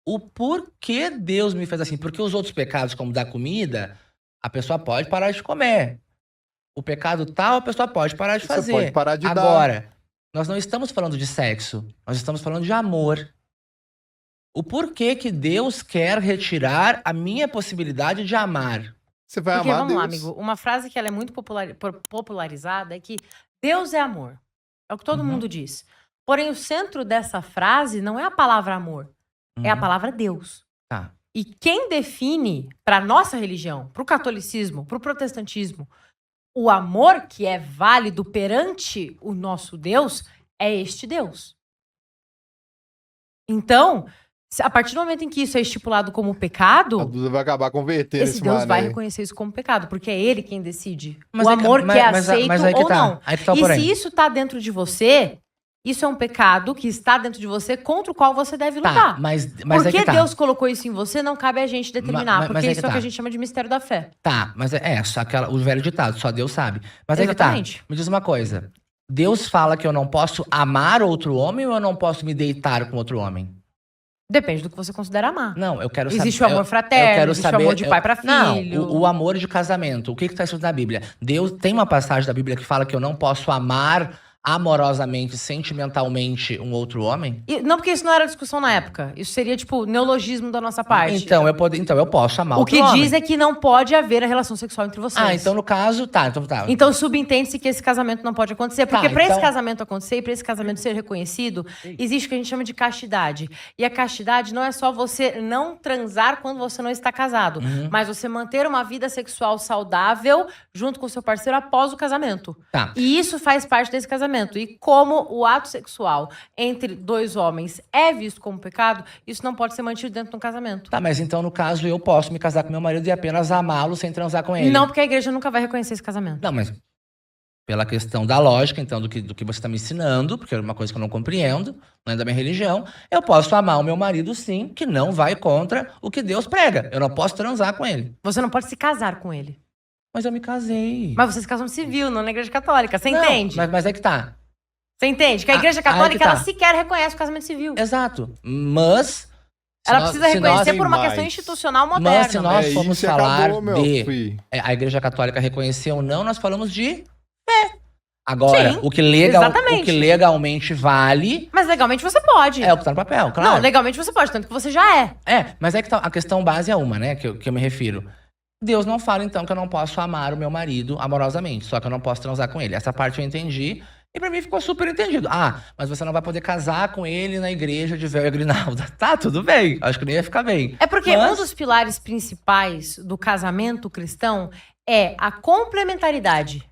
o porquê Deus me fez assim. Porque os outros pecados, como dar comida, a pessoa pode parar de comer. O pecado tal, a pessoa pode parar de Você fazer. pode parar de dar. Agora, nós não estamos falando de sexo, nós estamos falando de amor. O porquê que Deus quer retirar a minha possibilidade de amar? Você vai Porque, amar vamos lá, Deus. amigo, uma frase que ela é muito popularizada é que Deus é amor. É o que todo Uhum. mundo diz. Porém, o centro dessa frase não é a palavra amor, é a Uhum. palavra Deus. Tá. E quem define para nossa religião, para o catolicismo, para o protestantismo, o amor que é válido perante o nosso Deus é este Deus. Então, a partir do momento em que isso é estipulado como A pecado, Duda vai acabar convertendo esse esse Deus mano vai aí. reconhecer isso como pecado, porque é ele quem decide o aí que- amor que é aceito mas aí que ou tá. não. Aí que tá o E porém. se isso tá dentro de você, isso é um pecado que está dentro de você contra o qual você deve Tá, lutar. mas Por aí que que tá. Deus colocou isso em você, não cabe a gente determinar, mas porque aí isso que é o que tá. a gente chama de mistério da fé. Tá, mas só o velho ditado, só Deus sabe. Mas aí que tá. Exatamente. Me diz uma coisa. Deus fala que eu não posso amar outro homem ou eu não posso me deitar com outro homem? Depende do que você considera amar. Não, eu quero saber. Existe o amor fraterno, existe o amor de pai pra Não, filho. o amor de casamento. O que tá escrito na Bíblia? Deus tem uma passagem da Bíblia que fala que eu não posso amar amorosamente, sentimentalmente um outro homem? Não, porque isso não era discussão na época. Isso seria, tipo, neologismo da nossa parte. Então eu posso amar O outro que homem. diz é que não pode haver a relação sexual entre vocês. Ah, então no caso, tá. Então subentende-se que esse casamento não pode acontecer. Porque Tá, pra esse então- casamento acontecer e pra esse casamento ser reconhecido, existe o que a gente chama de castidade. E a castidade não é só você não transar quando você não está casado, Uhum. mas você manter uma vida sexual saudável junto com o seu parceiro após o casamento. Tá. E isso faz parte desse casamento. E como o ato sexual entre dois homens é visto como pecado, isso não pode ser mantido dentro de um casamento. Tá, mas então no caso eu posso me casar com meu marido e apenas amá-lo sem transar com ele. Não, porque a igreja nunca vai reconhecer esse casamento. Não, mas pela questão da lógica, então, do que você está me ensinando, porque é uma coisa que eu não compreendo, não é da minha religião, eu posso amar o meu marido, sim, que não vai contra o que Deus prega. Eu não posso transar com ele. Você não pode se casar com ele. Mas eu me casei. Mas você se casou no civil, não na igreja católica. Você Não, entende? Mas é que tá. Você entende? Que a Ah, igreja aí que católica, tá. ela sequer reconhece o casamento civil. Exato. Mas... Ela se nós- precisa se nós- reconhecer por uma mais. questão institucional Mas moderna. se nós É, formos isso falar acabou, meu de filho. a Igreja Católica reconhecer ou não, nós falamos de fé. Agora, Sim, o que exatamente. legalmente vale Mas legalmente você pode. é o que tá no papel, claro. Não, legalmente você pode, tanto que você já é. Mas é que tá, a questão base é uma, né, que eu me refiro. Deus não fala, então, que eu não posso amar o meu marido amorosamente, só que eu não posso transar com ele. Essa parte eu entendi, e pra mim ficou super entendido. Ah, mas você não vai poder casar com ele na igreja de véu e grinalda. Tá, tudo bem, acho que não ia ficar bem. É porque Mas- um dos pilares principais do casamento cristão é a complementaridade.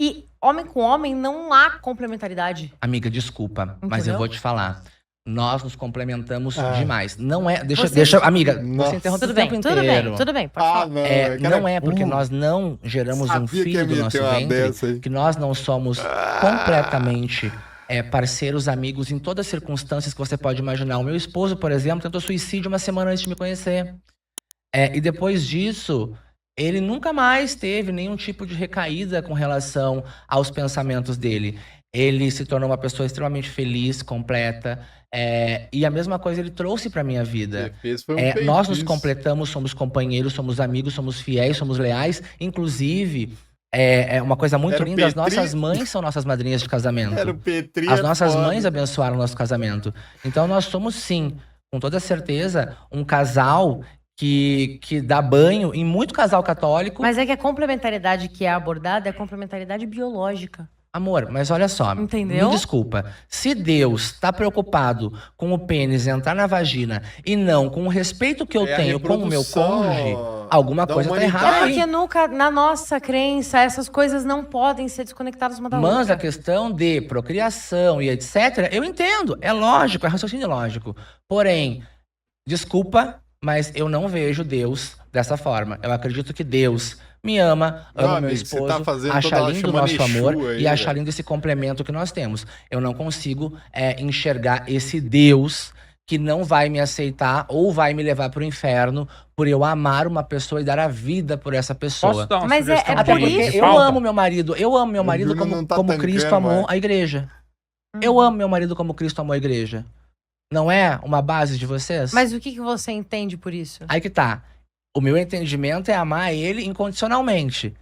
E homem com homem não há complementaridade. Amiga, desculpa, mas Entendeu? eu vou te falar. Nós nos complementamos Ah. demais. Não é... Você- Deixa, amiga, Nossa. você interrompe Tudo o bem, tempo tudo inteiro. bem, tudo bem. Pode Ah, falar. não. cara Não é porque burro. nós não geramos um Sabia que filho ia do nosso meter uma ventre, dessa aí. que nós não somos completamente parceiros, amigos em todas as circunstâncias que você pode imaginar. O meu esposo, por exemplo, tentou suicídio uma semana antes de me conhecer. E depois disso, ele nunca mais teve nenhum tipo de recaída com relação aos pensamentos dele. Ele se tornou uma pessoa extremamente feliz, completa. E a mesma coisa ele trouxe pra minha vida. Fez foi um Nós nos feitiço. completamos, somos companheiros, somos amigos, somos fiéis, somos leais. Inclusive, uma coisa muito Era o linda, as Petri? nossas mães são nossas madrinhas de casamento. Era o Petri. As é nossas foda. mães abençoaram o nosso casamento. Então nós somos, sim, com toda certeza, um casal que dá banho em muito casal católico. Mas é que a complementariedade que é abordada é a complementariedade biológica. Amor, mas olha só, Entendeu? me desculpa. Se Deus tá preocupado com o pênis entrar na vagina e não com o respeito que eu É a tenho com o meu reprodução cônge, alguma da coisa tá humanidade. errada É aí. porque nunca, na nossa crença, essas coisas não podem ser desconectadas uma da Mas outra. a questão de procriação e etc., eu entendo. É lógico, é raciocínio lógico. Porém, desculpa, mas eu não vejo Deus dessa forma. Eu acredito que Deus me ama, Não, ama meu amigo, você esposo, tá fazendo acha toda hora lindo o chamando nosso amor Exu aí, e acha velho. lindo esse complemento que nós temos. Eu não consigo enxergar esse Deus que não vai me aceitar ou vai me levar pro inferno por eu amar uma pessoa e dar a vida por essa pessoa. Posso dar uma Mas é- sugestão é Até por de- porque isso- de eu pauta? amo meu marido. Eu amo meu O marido Júnior como, não tá como tancando Cristo amou mais. a igreja. Eu amo meu marido como Cristo amou a igreja. Não é uma base de vocês? Mas o que você entende por isso? Aí que tá. O meu entendimento é amar ele incondicionalmente.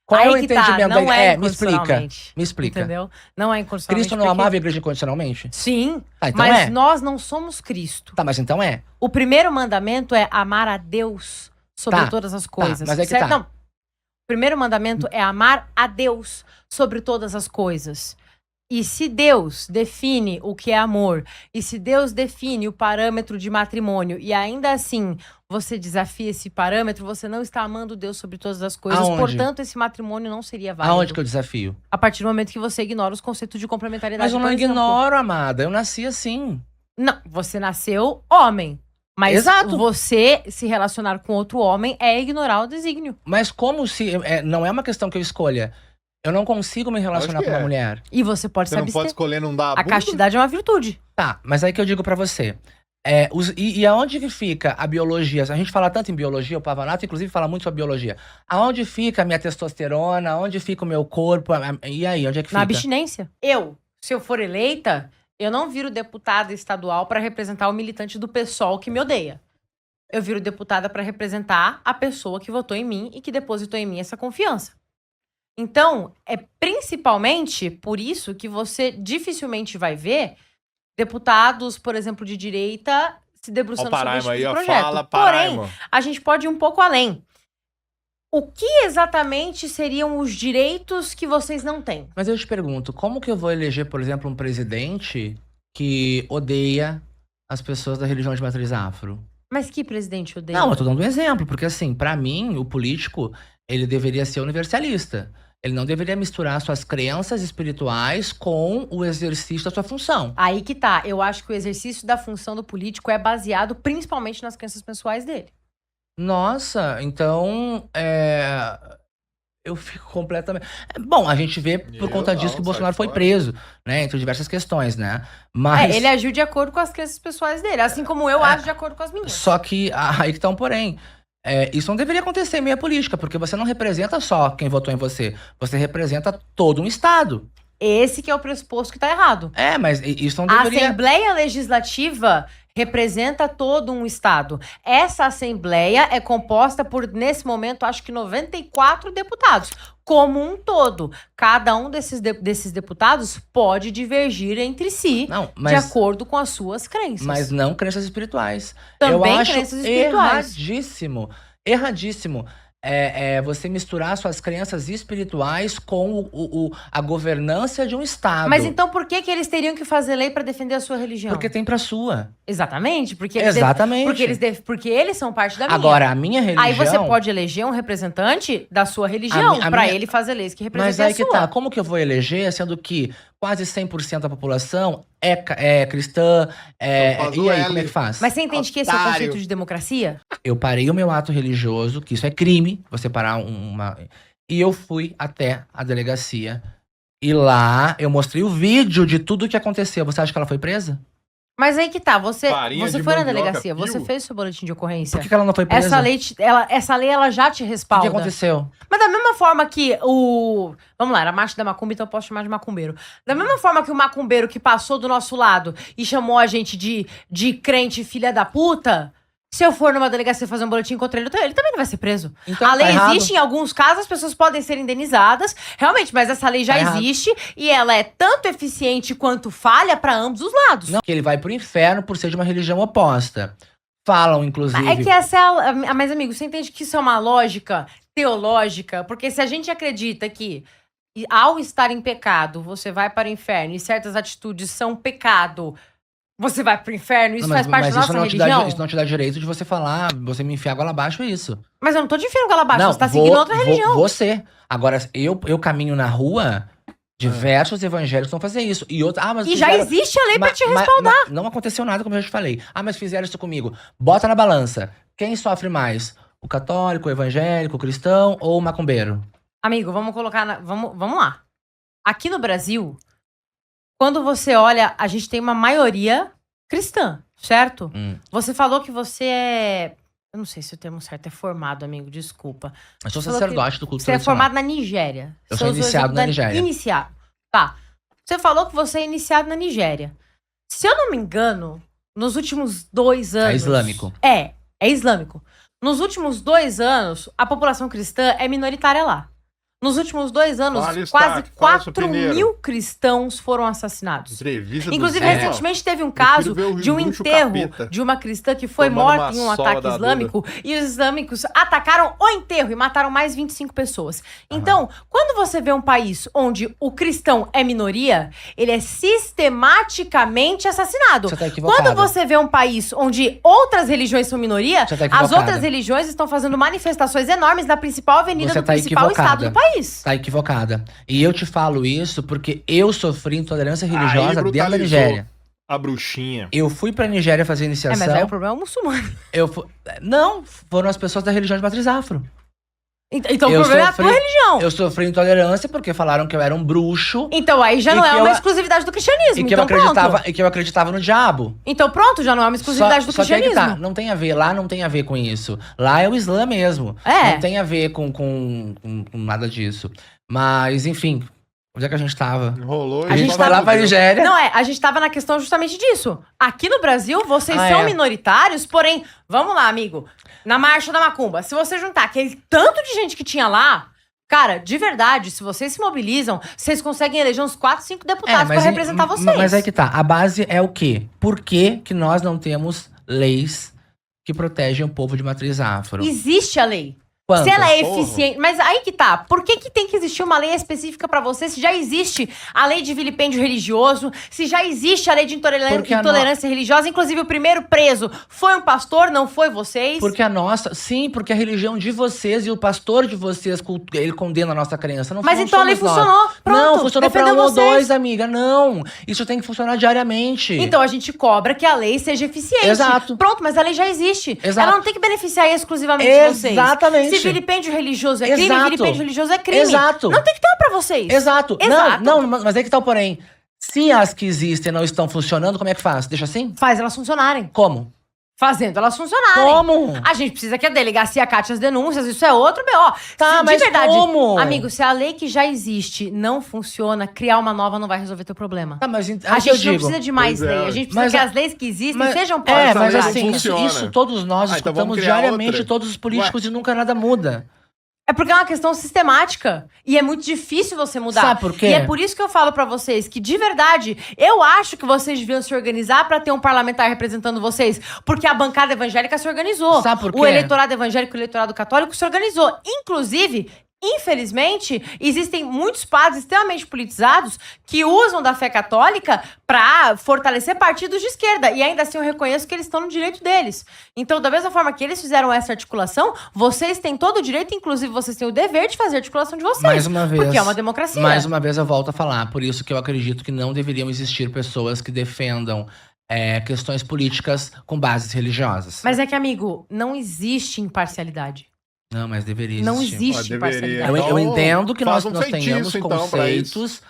Qual Aí é o que entendimento tá, não dele? é Me explica. incondicionalmente. Me explica. Entendeu? Não é incondicionalmente. Cristo não porque- amava a igreja incondicionalmente? Sim, Tá, então mas é. nós não somos Cristo. Tá, mas então é. O primeiro mandamento é amar a Deus sobre Tá, todas as coisas. mas é que certo? tá. Não. O primeiro mandamento é amar a Deus sobre todas as coisas. E se Deus define o que é amor, e se Deus define o parâmetro de matrimônio, e ainda assim você desafia esse parâmetro, você não está amando Deus sobre todas as coisas. Aonde? Portanto, esse matrimônio não seria válido. Aonde que eu desafio? A partir do momento que você ignora os conceitos de complementariedade. Mas eu não por exemplo. ignoro, amada. Eu nasci assim. Não, você nasceu homem. Mas Exato. você se relacionar com outro homem é ignorar o desígnio. Mas como se... não é uma questão que eu escolha. Eu não consigo me relacionar Acho com que uma é. mulher. E você pode Você se não pode abster. escolher não dar a A bunda? castidade é uma virtude. Tá, mas aí que eu digo pra você. E aonde que fica a biologia? A gente fala tanto em biologia, o Pavanato, inclusive, fala muito sobre biologia. Aonde fica a minha testosterona? Aonde fica o meu corpo? E aí, onde é que Na fica? abstinência. Se eu for eleita, eu não viro deputada estadual pra representar o militante do PSOL que me odeia. Eu viro deputada pra representar a pessoa que votou em mim e que depositou em mim essa confiança. Então, é principalmente por isso que você dificilmente vai ver deputados, por exemplo, de direita se Ó, debruçando o sobre Paraima esse tipo aí, de ó. projeto. Fala, Porém, Paraima. a gente pode ir um pouco além. O que exatamente seriam os direitos que vocês não têm? Mas eu te pergunto, como que eu vou eleger, por exemplo, um presidente que odeia as pessoas da religião de matriz afro? Mas que presidente odeia? Não, eu tô dando um exemplo, porque assim, pra mim, o político, ele deveria ser universalista. Ele não deveria misturar suas crenças espirituais com o exercício da sua função. Aí que tá. Eu acho que o exercício da função do político é baseado principalmente nas crenças pessoais dele. Nossa, então, eu fico completamente... Bom, a gente vê por Eu conta disso não, que o sai Bolsonaro foi fora. preso, né? Entre diversas questões, né? Mas... Ele agiu de acordo com as crenças pessoais dele. Assim como eu ajo de acordo com as minhas. Só que, aí que tá um porém. Isso não deveria acontecer em meia política, porque você não representa só quem votou em você. Você representa todo um Estado. Esse que é o pressuposto que tá errado. Mas isso não A deveria... Assembleia Legislativa representa todo um Estado. Essa Assembleia é composta por, nesse momento, acho que 94 deputados. Como um todo. Cada um desses deputados pode divergir entre si Não, de mas... acordo com as suas crenças. Mas não crenças espirituais. Também eu acho crenças espirituais. erradíssimo. Erradíssimo. Você misturar suas crenças espirituais com a governança de um Estado. Mas então por que eles teriam que fazer lei para defender a sua religião? Porque tem pra sua. Exatamente. Porque eles Exatamente. porque eles são parte da minha. Agora, a minha religião... Aí você pode eleger um representante da sua religião a pra minha- ele fazer leis que Mas representem aí a que sua. tá. Como que eu vou eleger, sendo que quase 100% da população é cristã? Então faz o E aí, L. como é que faz? Mas você entende que esse é o Otário. conceito de democracia? Eu parei o meu ato religioso, que isso é crime, você parar uma... E eu fui até a delegacia. E lá eu mostrei o vídeo de tudo o que aconteceu. Você acha que ela foi presa? Mas aí que tá, você Farinha foi de na mandioca, delegacia, pio. você fez o seu boletim de ocorrência. Por que ela não foi presa? Essa lei ela já te O que respalda. aconteceu? Mas da mesma forma que o... Vamos lá, era macho da macumba, então eu posso chamar de macumbeiro. Da mesma forma que o macumbeiro que passou do nosso lado e chamou a gente de crente filha da puta, se eu for numa delegacia fazer um boletim contra ele, ele também não vai ser preso. Então, A lei tá errado. existe em alguns casos, as pessoas podem ser indenizadas, realmente, mas essa lei já Tá errado. existe e ela é tanto eficiente quanto falha pra ambos os lados. Não, que ele vai pro inferno por ser de uma religião oposta. Falam, inclusive... É que essa é mas, amigo, você entende que isso é uma lógica teológica? Porque se a gente acredita que ao estar em pecado, você vai para o inferno e certas atitudes são pecado, você vai pro inferno, isso Não, faz parte da isso nossa não religião? isso não te dá direito de você falar, você me enfiar goela abaixo, é isso. Mas eu não tô te enfiando goela abaixo, Não, você tá seguindo outra religião. Você. Agora, eu caminho na rua, diversos evangélicos vão fazer isso. E outros... mas E já fizeram- existe a lei pra Ma- te ma- respaldar. ma- não aconteceu nada, como eu já te falei. Mas fizeram isso comigo. Bota na balança. Quem sofre mais? O católico, o evangélico, o cristão ou o macumbeiro? Amigo, vamos colocar vamos lá. Aqui no Brasil, quando você olha, a gente tem uma maioria cristã, certo? Você falou que você é... Eu não sei se o termo certo é formado, amigo, desculpa. Eu sou Você falou sacerdote do culto Você é tradicional. formado na Nigéria. Eu Você sou usou o iniciado exemplo na da- Nigéria. Iniciado. Tá. Você falou que você é iniciado na Nigéria. Se eu não me engano, nos últimos 2 anos... É islâmico. É islâmico. Nos últimos 2 anos, a população cristã é minoritária lá. Nos últimos 2 anos, Fala, quase Eustáquio, fala, 4 Primeiro. mil cristãos foram assassinados. Entrevista do Inclusive, Zé. recentemente teve um Prefiro caso ver o de um bruxo enterro capeta de uma cristã que foi tomando morta em um uma sola ataque da islâmico e os islâmicos atacaram o enterro e mataram mais 25 pessoas. Então, quando você vê um país onde o cristão é minoria, ele é sistematicamente assassinado. Você tá equivocada. Quando você vê um país onde outras religiões são minoria, Você tá as equivocada. outras religiões estão fazendo manifestações enormes na principal avenida Você do tá principal estado equivocada. do país. Tá equivocada. E eu te falo isso porque eu sofri intolerância religiosa dentro da brutalizou Nigéria. A bruxinha. Eu fui pra Nigéria fazer É, iniciação. mas aí o problema é o muçulmano. Não, foram as pessoas da religião de matriz afro. Então o Eu problema é a tua sofri- religião. Eu sofri intolerância porque falaram que eu era um bruxo Então aí já E não que é eu uma a- exclusividade do cristianismo. e que, Então eu acreditava no diabo. Então pronto, já não é uma exclusividade do Só que aí que cristianismo. tá, não tem a ver, lá não tem a ver com isso. Lá é o Islã mesmo. É. Não tem a ver com nada disso. Mas, enfim, onde é que a gente tava? Rolou A gente gente foi lá tava- pra Nigéria. Não, a gente tava na questão justamente disso. Aqui no Brasil, vocês Ah, são é. minoritários, porém, vamos lá, amigo. Na Marcha da Macumba, se você juntar aquele tanto de gente que tinha lá, cara, de verdade, se vocês se mobilizam, vocês conseguem eleger uns 4, 5 deputados pra representar vocês. Mas aí que tá. A base é o quê? Por que que nós não temos leis que protegem o povo de matriz afro? Existe a lei. Quantas? Se ela é Porra. eficiente. Mas aí que tá. Por que tem que existir uma lei específica pra você se já existe a lei de vilipêndio religioso, se já existe a lei de Porque a intolerância religiosa? Inclusive, o primeiro preso foi um pastor, não foi vocês. Porque a nossa... Sim, porque a religião de vocês e o pastor de vocês, ele condena a nossa crença. Não, Mas não então a lei somos nós. funcionou. Pronto, Não, funcionou pra defendeu um ou vocês. dois, amiga. Não. Isso tem que funcionar diariamente. Então a gente cobra que a lei seja eficiente. Exato. Pronto, mas a lei já existe. Exato. Ela não tem que beneficiar exclusivamente vocês. Exatamente. Se vilipêndio religioso é crime, Exato. vilipêndio religioso é crime. Exato. Não tem que ter pra vocês. Exato. Exato. Não, mas aí que tá o porém. Se as que existem não estão funcionando, como é que faz? Deixa assim? Faz elas funcionarem. Como? Fazendo elas funcionarem. Como? A gente precisa que a delegacia cate as denúncias, isso é outro B.O. Tá, Se, mas de verdade, como? amigo, se a lei que já existe não funciona, criar uma nova não vai resolver teu problema. Tá, mas A aí que eu gente não digo. precisa de mais Pois é. lei, a gente precisa Mas que a- as leis que existem Mas- sejam É, Essa mas lei não assim, funciona. isso todos nós Ah, então escutamos vamos criar diariamente outra. todos os políticos e nunca nada muda. É porque é uma questão sistemática. E é muito difícil você mudar. Sabe por quê? E é por isso que eu falo pra vocês que, de verdade, eu acho que vocês deviam se organizar pra ter um parlamentar representando vocês. Porque a bancada evangélica se organizou. Sabe por O quê? eleitorado evangélico e o eleitorado católico se organizou. Inclusive, infelizmente, existem muitos padres extremamente politizados que usam da fé católica pra fortalecer partidos de esquerda. E ainda assim eu reconheço que eles estão no direito deles. Então, da mesma forma que eles fizeram essa articulação, vocês têm todo o direito, inclusive vocês têm o dever de fazer a articulação de vocês. Mais uma vez. Porque é uma democracia. Mais uma vez eu volto a falar. Por isso que eu acredito que não deveriam existir pessoas que defendam questões políticas com bases religiosas. Mas é que, amigo, não existe imparcialidade. Não, mas deveria Não existir. existe Ó, deveria. imparcialidade. Eu entendo que Faz nós um feitiço, tenhamos então, pra conceitos,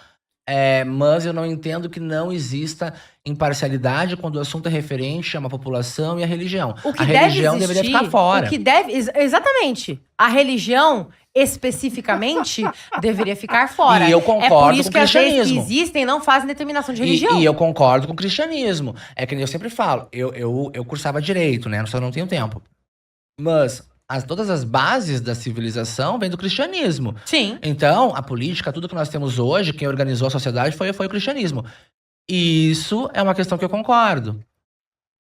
mas eu não entendo que não exista imparcialidade quando o assunto é referente a uma população e a religião. O que A deve religião existir, deveria ficar fora. O que deve, exatamente. A religião, especificamente, deveria ficar fora. E eu É concordo por isso com que o as leis que cristianismo. existem não fazem determinação de religião. E eu concordo com o cristianismo. É que nem eu sempre falo, eu cursava direito, né? Só não tenho tempo. Mas todas as bases da civilização vêm do cristianismo. Sim. Então, a política, tudo que nós temos hoje, quem organizou a sociedade foi o cristianismo. E isso é uma questão que eu concordo.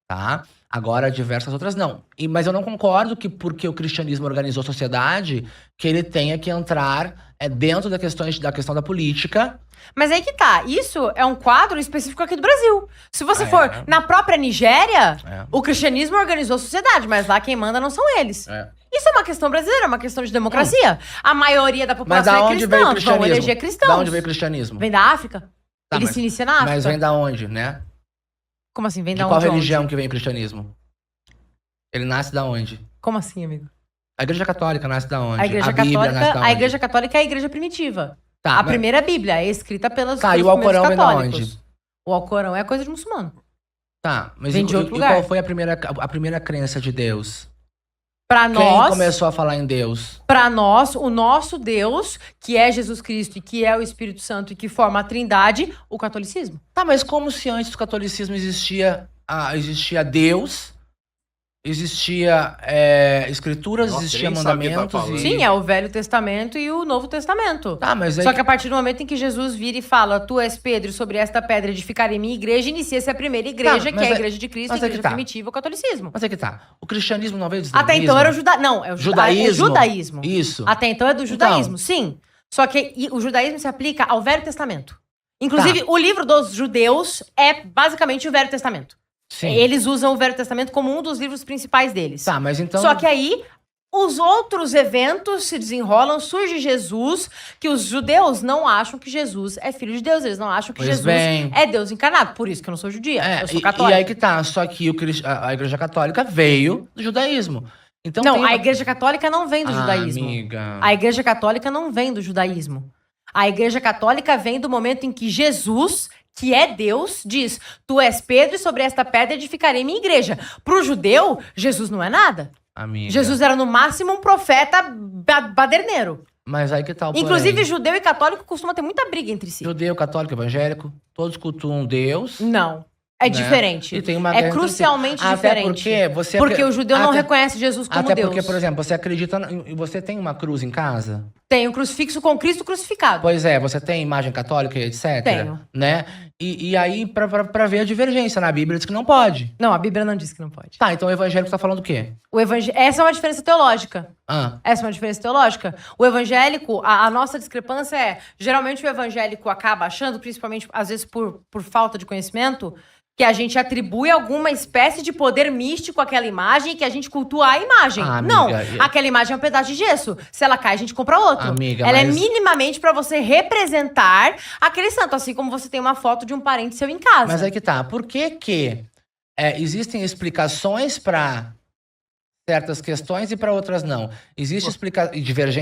Tá? Agora, diversas outras não. Mas eu não concordo que porque o cristianismo organizou a sociedade, que ele tenha que entrar dentro da questão da política. Mas aí que tá. Isso é um quadro específico aqui do Brasil. Se você É. for na própria Nigéria, É. o cristianismo organizou a sociedade, mas lá quem manda não são eles. É. Isso é uma questão brasileira, é uma questão de democracia. A maioria da Mas população da é onde veio o cristã, vão cristianismo? eleger cristãos. Da onde veio o cristianismo? Vem da África? Tá, Ele mas- se inicia na África? Mas vem da onde, né? Como assim? Vem De da qual onde? religião que vem o cristianismo? Ele nasce da onde? Como assim, amigo? A Igreja Católica nasce da onde? A Igreja Bíblia nasce da Católica, onde? a Igreja Católica é a igreja primitiva. Tá, A mas- primeira Bíblia é escrita pelos Tá, e o pelos primeiros Alcorão vem da católicos. onde? O Alcorão é coisa de muçulmano. Tá, mas Vem de outro lugar. qual foi a primeira crença de Deus? Pra Quem nós, começou a falar em Deus? pra nós, o nosso Deus, que é Jesus Cristo e que é o Espírito Santo e que forma a Trindade, o catolicismo. Tá, mas como se antes do catolicismo existia existia Deus, existia escrituras, Nossa, existia nem sabe o que tá mandamentos. falando. Sim, é o Velho Testamento e o Novo Testamento. Tá, mas aí Só que a partir do momento em que Jesus vira e fala, tu és Pedro, sobre esta pedra edificarei minha igreja, inicia-se a primeira igreja, que mas é a é- igreja de Cristo, a mas é que igreja tá. primitiva, o catolicismo. Mas é que tá. O cristianismo não veio do Até então era o judaísmo. Não, é o Judaísmo? É judaísmo. Isso. Até então é do judaísmo, sim. Só que o judaísmo se aplica ao Velho Testamento. Inclusive, o livro dos judeus é basicamente o Velho Testamento. Sim. Eles usam o Velho Testamento como um dos livros principais deles. Tá, mas então... Só que aí, os outros eventos se desenrolam, surge Jesus, que os judeus não acham que Jesus é filho de Deus. Eles não acham que Pois Jesus bem. é Deus encarnado. Por isso que eu não sou judia, eu sou católica. E aí que tá. Só que a igreja católica veio do judaísmo. Então Não, tem a uma- igreja católica não vem do Ah, judaísmo. amiga. A igreja católica não vem do judaísmo. A igreja católica vem do momento em que Jesus, que é Deus, diz: tu és Pedro e sobre esta pedra edificarei minha igreja. Pro judeu, Jesus não é nada. Amiga. Jesus era no máximo um profeta baderneiro. Mas aí que tá o Inclusive, porém. judeu e católico costumam ter muita briga entre si. Judeu, católico, evangélico, todos cultuam Deus. Não. É Né? diferente. E tem uma É guerra entre si. crucialmente Até diferente. porque você... Porque o judeu não até- reconhece Jesus como Até Deus. porque, por exemplo, você acredita... Você tem uma cruz em casa? Tem o crucifixo com Cristo crucificado. Pois é, você tem imagem católica e etc? Tenho. Né? E aí, pra ver a divergência na Bíblia, diz que não pode. Não, a Bíblia não diz que não pode. Tá, então o evangélico tá falando o quê? Essa é uma diferença teológica. Ah, Essa é uma diferença teológica. O evangélico, a nossa discrepância é... Geralmente o evangélico acaba achando, principalmente às vezes por falta de conhecimento, que a gente atribui alguma espécie de poder místico àquela imagem e que a gente cultua a imagem. Ah, amiga, não, e- aquela imagem é um pedaço de gesso. Se ela cai, a gente compra outro. Amiga, ela é mas- minimamente pra você representar aquele santo, assim como você tem uma foto de um parente seu em casa. mas aí que tá. Por que existem explicações pra certas questões e pra outras não? Existe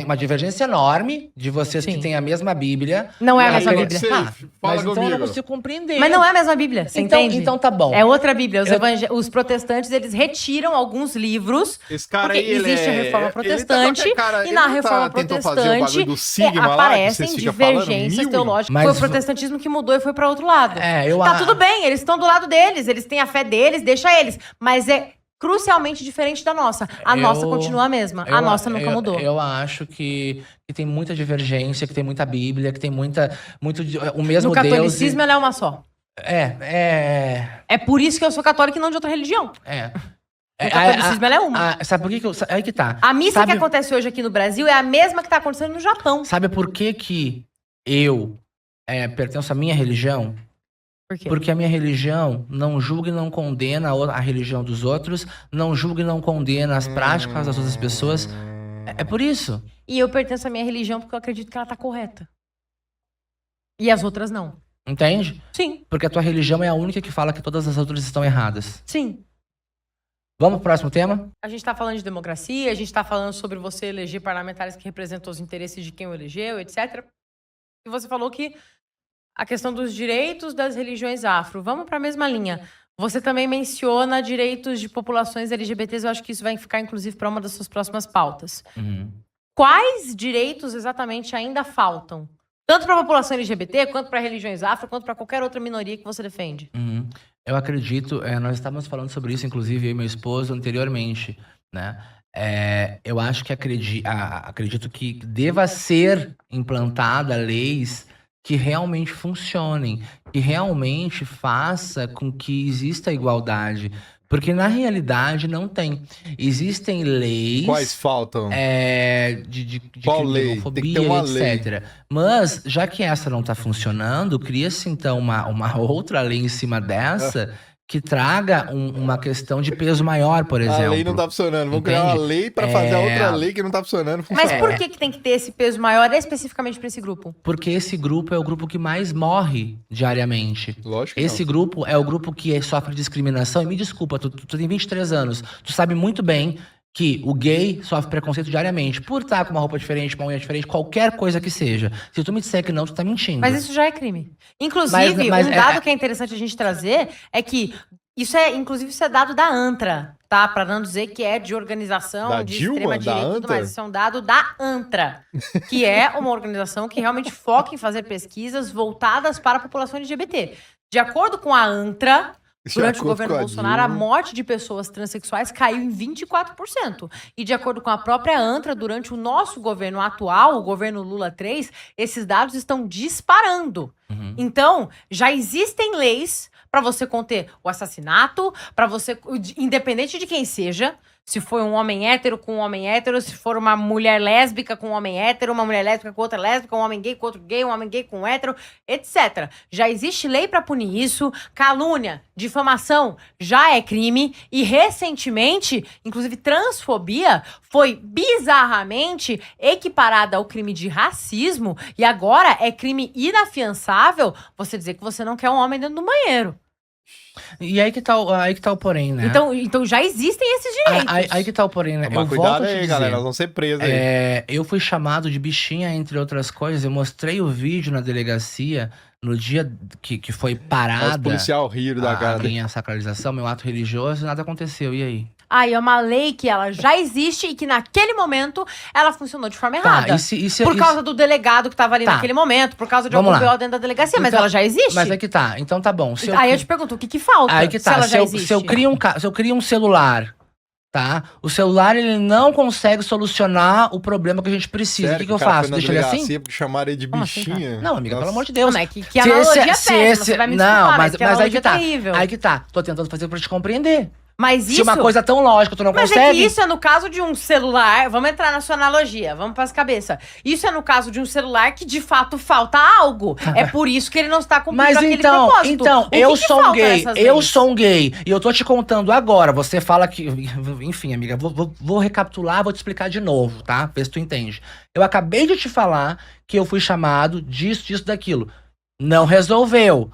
uma divergência enorme de vocês Sim. que têm a mesma Bíblia. Não é a Aí, mesma não Bíblia. sei, Ah, fala mas então eu não comigo. consigo compreender. Mas não é a mesma Bíblia, você entende? Então tá bom. É outra Bíblia. Eu- Os protestantes, eles retiram alguns livros. Esse cara Porque aí, ele existe a é- reforma ele tá com protestante, aquele cara- e ele na não reforma tentou fazer o protestante bagulho do Sigma lá, que aparecem vocês ficam falando divergências mil. teológicas. Mas Foi o protestantismo que mudou e foi para outro lado. Eu Tá a- tudo bem, eles estão do lado deles, eles têm a fé deles, deixa eles. Mas é crucialmente diferente da nossa. A nossa continua a mesma. A nossa nunca mudou. Eu acho que tem muita divergência, que tem muita Bíblia, que tem muito o mesmo No Deus. catolicismo, ela é uma só. É por isso que eu sou católica e não de outra religião. No catolicismo, ela é uma. Sabe por que eu... Aí que tá. A missa Sabe- que acontece hoje aqui no Brasil é a mesma que tá acontecendo no Japão. Sabe por que eu pertenço à minha religião? Por quê? Porque a minha religião não julga e não condena a religião dos outros, não julga e não condena as práticas das outras pessoas. É por isso. E eu pertenço à minha religião porque eu acredito que ela tá correta. E as outras não. Entende? Sim, Porque a tua religião é a única que fala que todas as outras estão erradas. sim. Vamos pro próximo tema? A gente tá falando de democracia, a gente tá falando sobre você eleger parlamentares que representam os interesses de quem o elegeu, etc. E você falou que a questão dos direitos das religiões afro. Vamos para a mesma linha. Você também menciona direitos de populações LGBTs. Eu acho que isso vai ficar, inclusive, para uma das suas próximas pautas. Uhum. Quais direitos exatamente ainda faltam? Tanto para a população LGBT, quanto para religiões afro, quanto para qualquer outra minoria que você defende. Uhum. Eu acredito, nós estávamos falando sobre isso, inclusive, eu e meu esposo, anteriormente, né? Eu acho que acredito que deva ser implantada leis que realmente funcionem, que realmente faça com que exista igualdade. Porque na realidade não tem. Existem leis Quais faltam? de Qual lei? xenofobia, Tem que ter uma etc. Mas, já que essa não está funcionando, cria-se então uma outra lei em cima dessa que traga uma questão de peso maior, por exemplo. A lei não tá funcionando. Vamos criar uma Entende? lei pra fazer a outra lei que não tá funcionando. Mas funciona. por que tem que ter esse peso maior especificamente para esse grupo? Porque esse grupo é o grupo que mais morre diariamente. Lógico que Esse grupo é o grupo que sofre discriminação. E me desculpa, tu tem 23 anos. Tu sabe muito bem que o gay sofre preconceito diariamente por estar com uma roupa diferente, uma unha diferente, qualquer coisa que seja. Se tu me disser que não, tu tá mentindo. Mas isso já é crime. Inclusive, Mas um dado que é interessante a gente trazer é que isso é dado da ANTRA, tá? Para não dizer que é de organização Da de Dilma? extrema direita Da e tudo ANTRA? mais. Isso é um dado da ANTRA, que é uma organização que realmente foca em fazer pesquisas voltadas para a população LGBT. De acordo com a ANTRA, De Durante o acordo governo com a Bolsonaro, a Dilma. morte de pessoas transexuais caiu em 24%. E de acordo com a própria ANTRA, durante o nosso governo atual, o governo Lula 3, esses dados estão disparando. Então, já existem leis para você conter o assassinato, para você, independente de quem seja, se for um homem hétero com um homem hétero, se for uma mulher lésbica com um homem hétero, uma mulher lésbica com outra lésbica, um homem gay com outro gay, um homem gay com um hétero, etc. Já existe lei para punir isso. Calúnia, difamação já é crime. E recentemente, inclusive transfobia, foi bizarramente equiparada ao crime de racismo. E agora é crime inafiançável você dizer que você não quer um homem dentro do banheiro. E aí que tá o porém, né? Então já existem esses direitos. Aí que tá o porém, né? Mas Eu cuidado volto a te aí, dizer, galera. Nós vamos ser presos aí. eu fui chamado de bichinha, entre outras coisas. Eu mostrei o vídeo na delegacia no dia que foi Os parada policial riram da a cara dele. minha sacralização, meu ato religioso, nada aconteceu. E aí? Aí é uma lei que ela já existe e que naquele momento ela funcionou de forma errada. Tá, e se Por causa do delegado que tava ali Tá. naquele momento, por causa de Vamos algum lá. BO dentro da delegacia, mas Então, ela já existe. Mas é que tá. Então tá bom. Se eu Aí eu cri- te pergunto, o que falta Aí que se tá. ela Se já eu, existe? se eu crio um celular, tá? O celular, ele não consegue solucionar o problema que a gente precisa. Sério O que eu o cara faço? foi na Deixa ele assim? delegacia porque chamaram ele de Como assim, cara? bichinha? Não, amiga, Nossa. pelo amor de Deus. Não, mas que Se analogia esse- péssima, se você vai me não, desculpar, mas que aí analogia que tá. terrível. Aí que tá. Tô tentando fazer pra te compreender. Mas Se isso... uma coisa tão lógica tu não Mas consegue... é que isso é no caso de um celular. Vamos entrar na sua analogia, vamos para as cabeças. Isso é no caso de um celular que de fato falta algo. É por isso que ele não está cumprindo Mas aquele então, propósito. O que eu que sou um falta gay, nessas eu leis? sou um gay, e eu tô te contando agora, você fala que, enfim, amiga, vou recapitular, vou te explicar de novo, tá? Vê se tu entende. Eu acabei de te falar que eu fui chamado disso, daquilo. Não resolveu.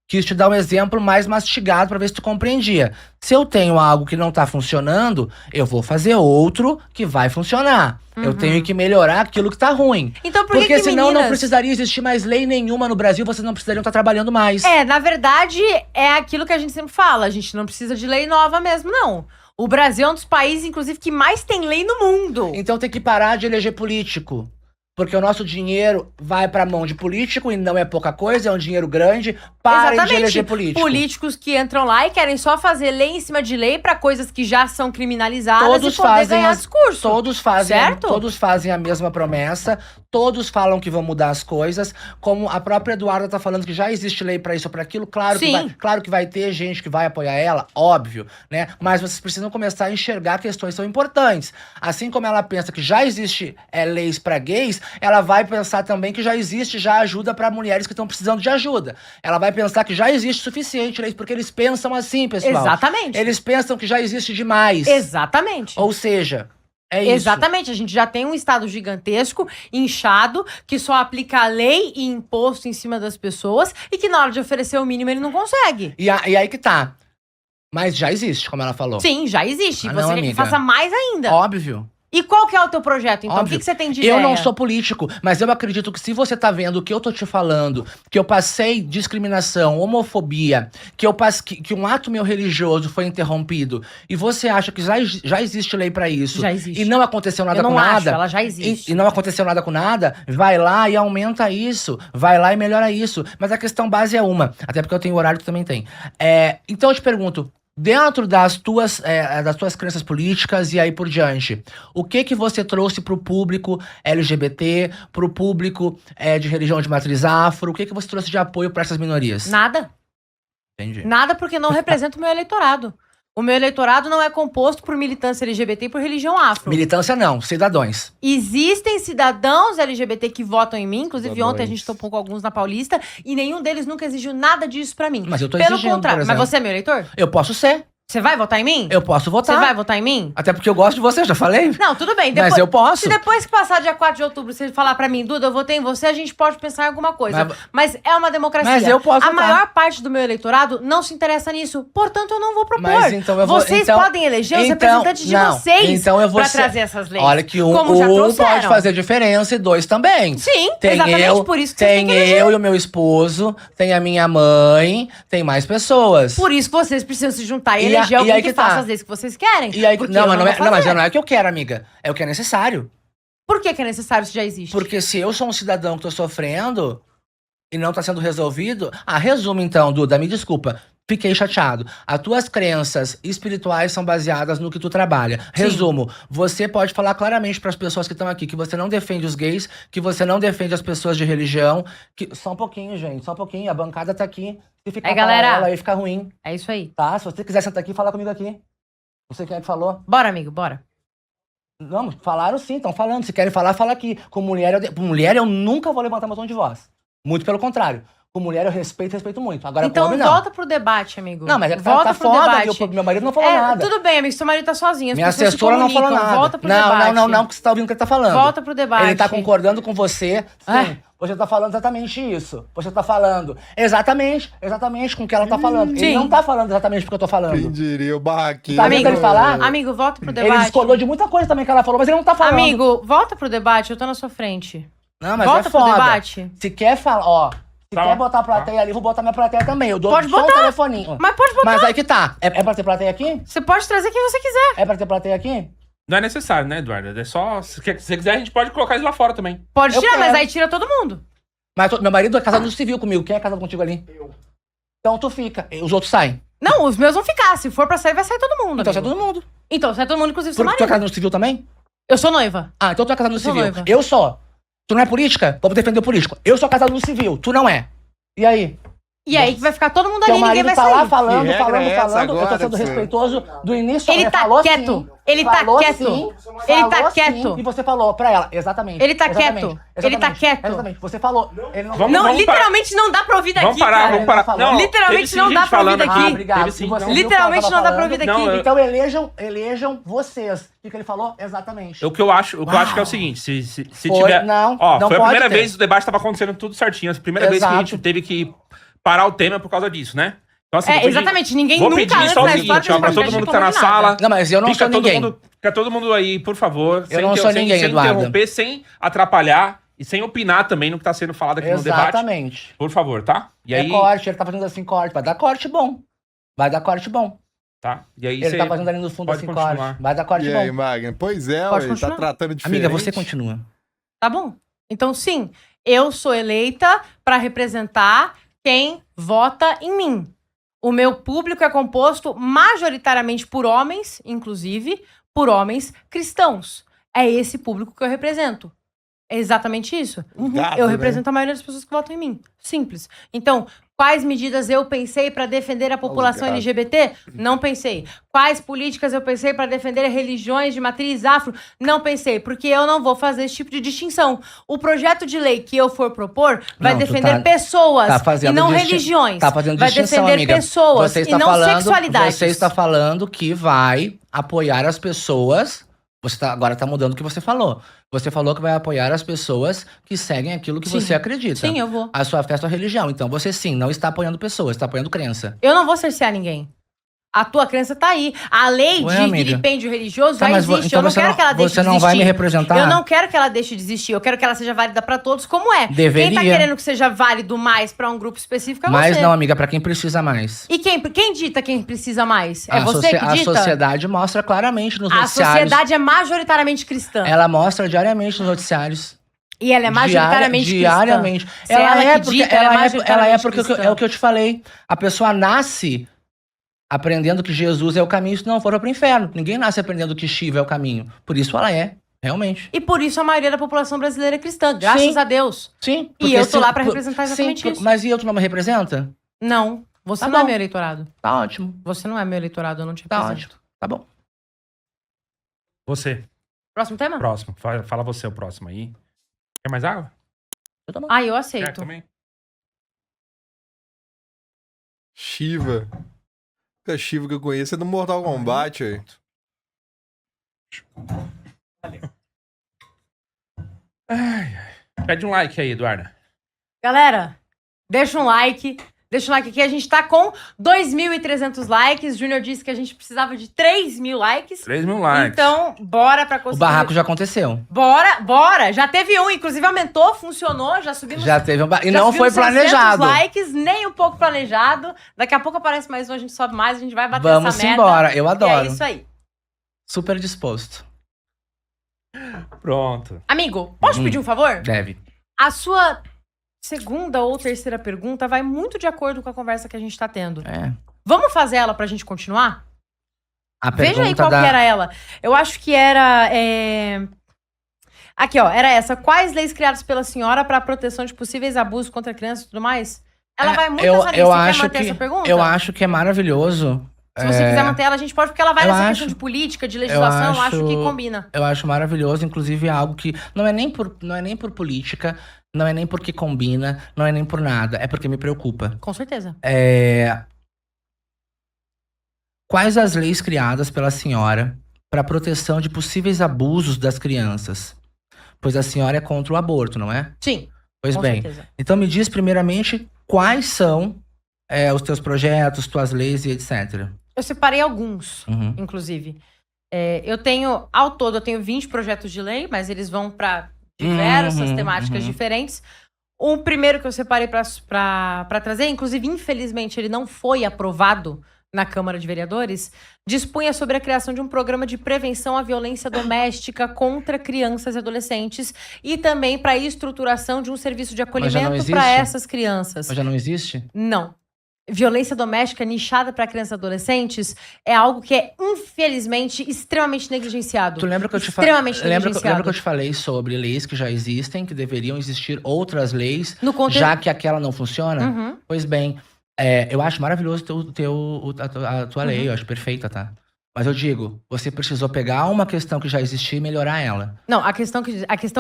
Quis te dar um exemplo mais mastigado pra ver se tu compreendia. Se eu tenho algo que não tá funcionando, eu vou fazer outro que vai funcionar. Eu tenho que melhorar aquilo que tá ruim. Então por que Porque que senão meninas... não precisaria existir mais lei nenhuma no Brasil, vocês não precisariam estar trabalhando mais. É, na verdade, é aquilo que a gente sempre fala. A gente não precisa de lei nova mesmo, não. O Brasil é um dos países, inclusive, que mais tem lei no mundo. Então tem que parar de eleger político. Porque o nosso dinheiro vai pra mão de político e não é pouca coisa, é um dinheiro grande. Parem de eleger político. Políticos que entram lá e querem só fazer lei em cima de lei pra coisas que já são criminalizadas Todos e poder fazem ganhar discurso. Todos fazem, Certo? todos fazem a mesma promessa, todos falam que vão mudar as coisas, como a própria Eduarda tá falando que já existe lei pra isso ou pra aquilo, claro Sim. claro que vai ter gente que vai apoiar ela, óbvio, né? Mas vocês precisam começar a enxergar questões que são importantes. Assim como ela pensa que já existe leis pra gays, ela vai pensar também que já existe já ajuda pra mulheres que estão precisando de ajuda. Ela vai pensar que já existe suficiente leis, porque eles pensam assim, pessoal. Exatamente. Eles pensam que já existe demais. Exatamente. Ou seja, é isso. Exatamente, a gente já tem um estado gigantesco, inchado, que só aplica lei e imposto em cima das pessoas e que na hora de oferecer o mínimo ele não consegue. E aí que tá. Mas já existe, como ela falou. Sim, já existe. Ah, Você não, quer que amiga. faça mais ainda. Óbvio. E qual que é o teu projeto, então? O Óbvio. que você tem de ideia? Eu não sou político, mas eu acredito que se você tá vendo o que eu tô te falando, que eu passei discriminação, homofobia, que um ato meu religioso foi interrompido, e você acha que já existe lei pra isso, Já existe. e não aconteceu nada Eu não com acho, nada, ela já existe. e não aconteceu nada com nada, vai lá e aumenta isso, vai lá e melhora isso. Mas a questão base é uma, até porque eu tenho horário que tu também tem. Então eu te pergunto, dentro das tuas crenças políticas e aí por diante, o que você trouxe pro público LGBT, pro público de religião de matriz afro, o que você trouxe de apoio pra essas minorias? Nada. Entendi. Nada porque não representa o meu eleitorado. O meu eleitorado não é composto por militância LGBT e por religião afro. Militância não, cidadãos. Existem cidadãos LGBT que votam em mim, inclusive Cidadãos. ontem a gente topou com alguns na Paulista, e nenhum deles nunca exigiu nada disso pra mim. Mas eu tô Pelo exigindo, contrário, por mas exemplo. você é meu eleitor? Eu posso ser, Você vai votar em mim? eu posso Você votar. vai votar em mim? Até porque eu gosto de você, já falei. Não, tudo bem. Mas eu posso. Se depois que passar dia 4 de outubro você falar pra mim, Duda, eu votei em você, a gente pode pensar em alguma coisa. Mas é uma democracia. Mas eu posso A votar. maior parte do meu eleitorado não se interessa nisso. Portanto, eu não vou propor. Mas então eu vou- Vocês então- podem eleger os então- representantes de não, vocês então eu vou pra ser- trazer essas leis. Olha que Como já trouxeram. pode fazer diferença e dois também. Sim, Tem exatamente eu, por isso que vocês têm tem que eleger. eu e o meu esposo, tem a minha mãe, tem mais pessoas. Por isso que vocês precisam se juntar e E a- eleger e alguém aí que que tá. faça as leis que vocês querem. E aí, Porque não, eu mas não, vou mas fazer. não é o que eu quero, amiga. É o que é necessário. Por que é necessário se já existe? Porque se eu sou um cidadão que tô sofrendo e não tá sendo resolvido... Ah, resumo então, Duda, me desculpa. Fiquei chateado. As tuas crenças espirituais são baseadas no que tu trabalha. Resumo, você pode falar claramente para as pessoas que estão aqui que você não defende os gays, que você não defende as pessoas de religião. Só um pouquinho, gente, só um pouquinho. A bancada tá aqui. Se ficar galera, ela aí fica ruim. É isso aí. Tá? Se você quiser sentar aqui, fala comigo aqui. Não sei quem é que falou. Bora, amigo, bora. Não, falaram sim, estão falando. Se querem falar, fala aqui. Com mulher, eu nunca vou levantar meu tom de voz. Muito pelo contrário. Com mulher eu respeito muito. Agora Então com homem, não. volta pro debate, amigo. Não, mas é que volta tá pro foda. debate. Meu marido não falou nada. Tudo bem, amigo, seu marido tá sozinho. As Minha pessoas se assessora não falou comunicam. nada. Volta pro debate. Não, porque você tá ouvindo o que ele tá falando. Volta pro debate. Ele tá concordando com você. Sim, você tá falando exatamente isso. Você tá falando exatamente com o que ela tá falando. Sim. Ele não tá falando exatamente o que eu tô falando. Quem diria, o barraquinho. Tá vendo ele falar? Amigo, volta pro Ele debate. discordou de muita coisa também que ela falou, mas ele não tá falando. Amigo, volta pro debate, eu tô na sua frente. Não, mas volta é foda. pro debate. Se quer falar, ó. Se Tá. quer botar a plateia ali, vou botar minha plateia também. Eu dou Pode só botar. um telefoninho. Mas pode botar. Mas aí que tá. É pra ter plateia aqui? Você pode trazer quem você quiser. É pra ter plateia aqui? Não é necessário, né, Eduardo? É só. Se você quiser, a gente pode colocar eles lá fora também. Pode Eu tirar, mas quero. aí tira todo mundo. Mas meu marido é casado no civil comigo. Quem é casado contigo ali? Eu. Então tu fica. Os outros saem. Não, os meus vão ficar. Se for pra sair, vai sair todo mundo. Então sai amigo. todo mundo. Então, sai todo mundo, inclusive seu Tu é marido. casado no civil também? Eu sou noiva. Ah, então tu é casado no Eu sou civil. noiva. Eu sou. Tu não é política? Vamos defender o político. Eu sou casado no civil. Tu não é. E aí? E aí que vai ficar todo mundo Teu ali, ninguém marido vai tá sair. lá falando. Que regra é essa Eu tô agora, sendo senhor? respeitoso do início ao Ele fim. tá Falou quieto. sim. Ele tá Falou quieto. sim. Ele tá Falou quieto. sim. E você falou pra ela. Exatamente. Ele tá Exatamente. quieto. Ele tá Exatamente. quieto. Exatamente. Você falou. Ele não Vamos- Não, vamos literalmente não dá pra ouvir daqui, Vamos parar, cara. vamos parar. Não, Não, literalmente teve sim não dá gente pra ouvir falando daqui. aqui. Ah, obrigado. Teve sim, E você não. viu o que Literalmente ela tava não dá pra falando? ouvir daqui. Não, eu- Então elejam vocês. O que ele falou? Exatamente. O que eu acho que é o seguinte, se Foi, tiver... não, Ó, não foi a pode primeira ter. vez que o debate tava acontecendo tudo certinho. A primeira vez que a Exato. gente teve que parar o tema por causa disso, né? Então, assim, É, vou pedir- exatamente. Ninguém Vou nunca pedir antes só o na história seguinte, ó, desse pra todo podcast mundo que tá na reclamou de nada. sala... Não, mas eu não sou ninguém. Fica todo mundo aí, por favor. Eu não sou ninguém, sem Eduardo. interromper, sem atrapalhar e sem opinar também no que tá sendo falado aqui no debate. Exatamente. Por favor, tá? E aí, É corte, ele tá fazendo assim corte. Vai dar corte bom. Vai dar corte bom. tá? E aí Ele você tá fazendo ali no fundo pode assim continuar. corte. Vai dar corte E aí, bom. Magno? Pois é, Pode ué, tá continuar. tratando diferente. Amiga, você continua. Tá bom. Então, sim, eu sou eleita pra representar quem vota em mim. O meu público é composto majoritariamente por homens, inclusive por homens cristãos. É esse público que eu represento. É exatamente isso. Gado, Eu né? represento a maioria das pessoas que votam em mim. Simples. Então, quais medidas eu pensei para defender a população gados. LGBT? Não pensei. Quais políticas eu pensei para defender religiões de matriz afro? Não pensei, porque eu não vou fazer esse tipo de distinção. O projeto de lei que eu for propor vai Não, tu defender tá- pessoas tá fazendo e não distin- religiões. Tá fazendo vai distinção, defender amiga. pessoas Você e está não falando, sexualidades. Você está falando que vai apoiar as pessoas. Agora tá mudando o que você falou. Você falou que vai apoiar as pessoas que seguem aquilo que Sim. você acredita. Sim, eu vou. A sua fé, a sua religião. Então você sim, não está apoiando pessoas, está apoiando crença. Eu não vou cercear ninguém. A tua crença tá aí. A lei Ué, de amiga. vilipêndio religioso Tá, já mas existe. então eu não você quero que ela deixe você de não existir. vai me representar? Eu não quero que ela deixe de existir. Eu quero que ela seja válida pra todos, como é. Deveria. Quem tá querendo que seja válido mais pra um grupo específico é Mas você. não, amiga, pra quem precisa mais. E quem dita quem precisa mais? É A você que a dita? sociedade mostra claramente nos A noticiários. sociedade é majoritariamente cristã. Ela mostra diariamente nos noticiários. E ela é majoritariamente diariamente. cristã. Se ela é que porque dita, ela é ela é majoritariamente porque cristã. é o que eu te falei. A pessoa nasce aprendendo que Jesus é o caminho, se não for pro inferno. Ninguém nasce aprendendo que Shiva é o caminho. Por isso ela é, realmente. E por isso a maioria da população brasileira é cristã, graças Sim. a Deus. Sim. E eu tô lá pra representar exatamente sim, isso. Mas e eu, tu não me representa? Não, você Tá não é bom. meu eleitorado. Tá ótimo. Você não é meu eleitorado, eu não te Tá represento. ótimo. Tá bom. Você, Próximo tema? próximo. Fala você o próximo aí. Quer mais água? Eu tô bom. Ah, eu Quer aceito. também? Shiva. A Shiva que eu conheço é do Mortal Kombat, aí. Pede um like aí, Eduarda. Galera, deixa um like. Deixa um like aqui. A gente tá com 2.300 likes. Júnior disse que a gente precisava de 3.000 likes. 3.000 likes. Então, bora pra O conseguir. barraco já aconteceu. Bora. Já teve um, inclusive aumentou, funcionou. Já subimos. Já teve um E já não foi subimos 600 planejado. likes, nem um pouco planejado. Daqui a pouco aparece mais um, a gente sobe mais, a gente vai bater Vamos essa meta. embora. Eu E é adoro. isso aí. Super disposto. Pronto. Amigo, posso te pedir um favor? Deve. A sua segunda ou terceira pergunta vai muito de acordo com a conversa que a gente tá tendo. É. Vamos fazer ela pra gente continuar? A Veja aí pergunta qual que era ela. Eu acho que era... Aqui, ó. Era essa. Quais leis criadas pela senhora para a proteção de possíveis abusos contra crianças e tudo mais? Ela vai muito nessa lista. eu Você quer acho manter que, essa pergunta? eu acho que é maravilhoso. Se você quiser manter ela, a gente pode, porque ela vai eu nessa acho- questão de política, de legislação, eu acho que combina. Eu acho maravilhoso, inclusive é algo que não é nem por política, não é nem porque combina, não é nem por nada, é porque me preocupa. Com certeza. Quais as leis criadas pela senhora para proteção de possíveis abusos das crianças? Pois a senhora é contra o aborto, não é? Sim, Pois com bem, certeza. então me diz primeiramente quais são os teus projetos, tuas leis e etc. Eu separei alguns, Uhum. inclusive. Eu tenho, ao todo, eu tenho 20 projetos de lei, mas eles vão para diversas temáticas diferentes. O primeiro que eu separei para trazer, inclusive, infelizmente, ele não foi aprovado na Câmara de Vereadores, dispunha sobre a criação de um programa de prevenção à violência doméstica contra crianças e adolescentes e também para a estruturação de um serviço de já não acolhimento existe? para essas crianças. Mas já não existe? Não. Violência doméstica nichada para crianças e adolescentes é algo que é, infelizmente, extremamente negligenciado. Tu lembra que eu te Extremamente lembra negligenciado. que eu te falei sobre leis que já existem, que deveriam existir outras leis, No contexto... já que aquela não funciona? Uhum. Pois bem, eu acho maravilhoso a tua lei, eu acho perfeita, tá? Mas eu digo, você precisou pegar uma questão que já existia e melhorar ela. Não, a questão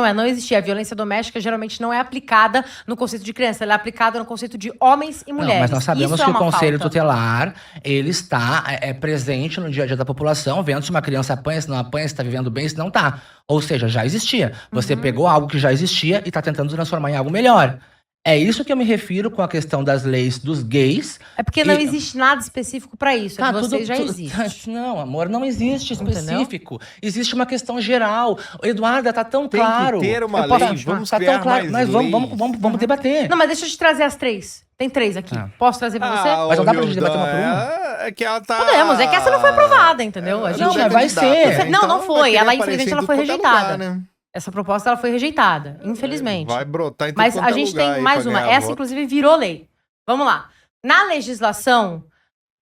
é, não existir. A violência doméstica geralmente não é aplicada no conceito de criança, ela é aplicada no conceito de homens e mulheres. Não, mas nós sabemos Isso que é o uma Conselho falta. Tutelar, ele está presente no dia a dia da população, vendo se uma criança apanha, se não apanha, se está vivendo bem, se não tá. Ou seja, já existia. Você pegou algo que já existia e está tentando transformar em algo melhor. É isso que eu me refiro com a questão das leis dos gays. É porque não existe nada específico pra isso. É que vocês já existe. Não, amor, não existe Entendeu? específico. Existe uma questão geral. Eduarda, tá tão Tem claro. que ter uma Eu posso lei, continuar? vamos Tá criar tão claro. mais Mas leis. vamos debater. Não, mas deixa eu te trazer as 3. Tem 3 aqui. Ah. Posso trazer pra você? Mas não dá pra gente debater uma por uma? É que ela tá... Podemos, é que essa não foi aprovada, entendeu? A gente Não, mas vai ser. Não foi. vai Ela, querer infelizmente, aparecer ela em foi tudo quanto é rejeitada. lugar, né? Essa proposta ela foi rejeitada, infelizmente. Vai brotar em tudo Mas quanto a é gente lugar tem aí mais pra uma. ganhar Essa, voto. inclusive, virou lei. Vamos lá. Na legislação,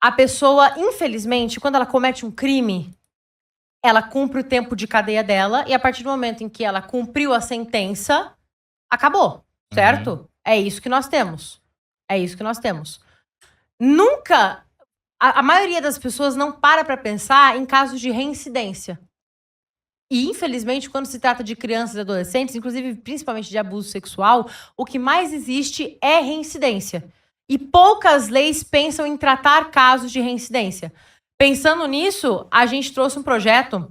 a pessoa, infelizmente, quando ela comete um crime, ela cumpre o tempo de cadeia dela e a partir do momento em que ela cumpriu a sentença, acabou, certo? É isso que nós temos. É isso que nós temos. Nunca... A maioria das pessoas não para pra pensar em casos de reincidência. E, infelizmente, quando se trata de crianças e adolescentes, inclusive principalmente de abuso sexual, o que mais existe é reincidência. E poucas leis pensam em tratar casos de reincidência. Pensando nisso, a gente trouxe um projeto,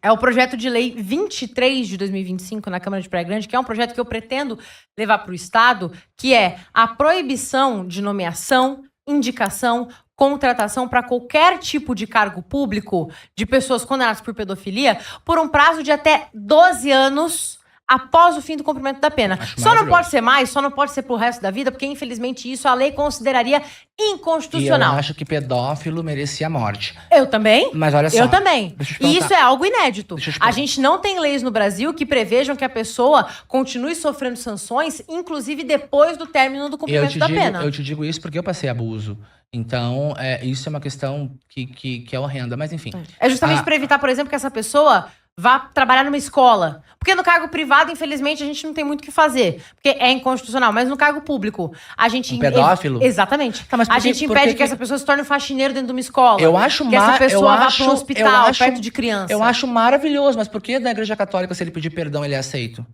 é o projeto de lei 23 de 2025 na Câmara de Praia Grande, que é um projeto que eu pretendo levar para o Estado, que é a proibição de nomeação, indicação, contratação para qualquer tipo de cargo público de pessoas condenadas por pedofilia por um prazo de até 12 anos após o fim do cumprimento da pena. Acho Só não maravilhoso. pode ser mais, só não pode ser pro resto da vida, porque infelizmente isso a lei consideraria E inconstitucional. eu acho que pedófilo merecia morte. Eu também? Mas olha só. Eu também. Deixa eu te E perguntar. isso é algo inédito. Deixa eu te A perguntar. gente não tem leis no Brasil que prevejam que a pessoa continue sofrendo sanções, inclusive depois do término do cumprimento da pena. Eu te digo isso porque eu passei abuso. Então, isso é uma questão que é horrenda. Mas enfim. É justamente para evitar, por exemplo, que essa pessoa vá trabalhar numa escola. Porque no cargo privado, infelizmente, a gente não tem muito o que fazer. Porque é inconstitucional. Mas no cargo público, a gente... Um pedófilo? Exatamente. Tá, mas por a que- gente por impede que que essa pessoa se torne um faxineiro dentro de uma escola. Eu acho que essa ma- pessoa eu vá acho- para um eu hospital acho- perto de criança. Eu acho maravilhoso, mas por que na Igreja Católica, se ele pedir perdão, ele é aceito?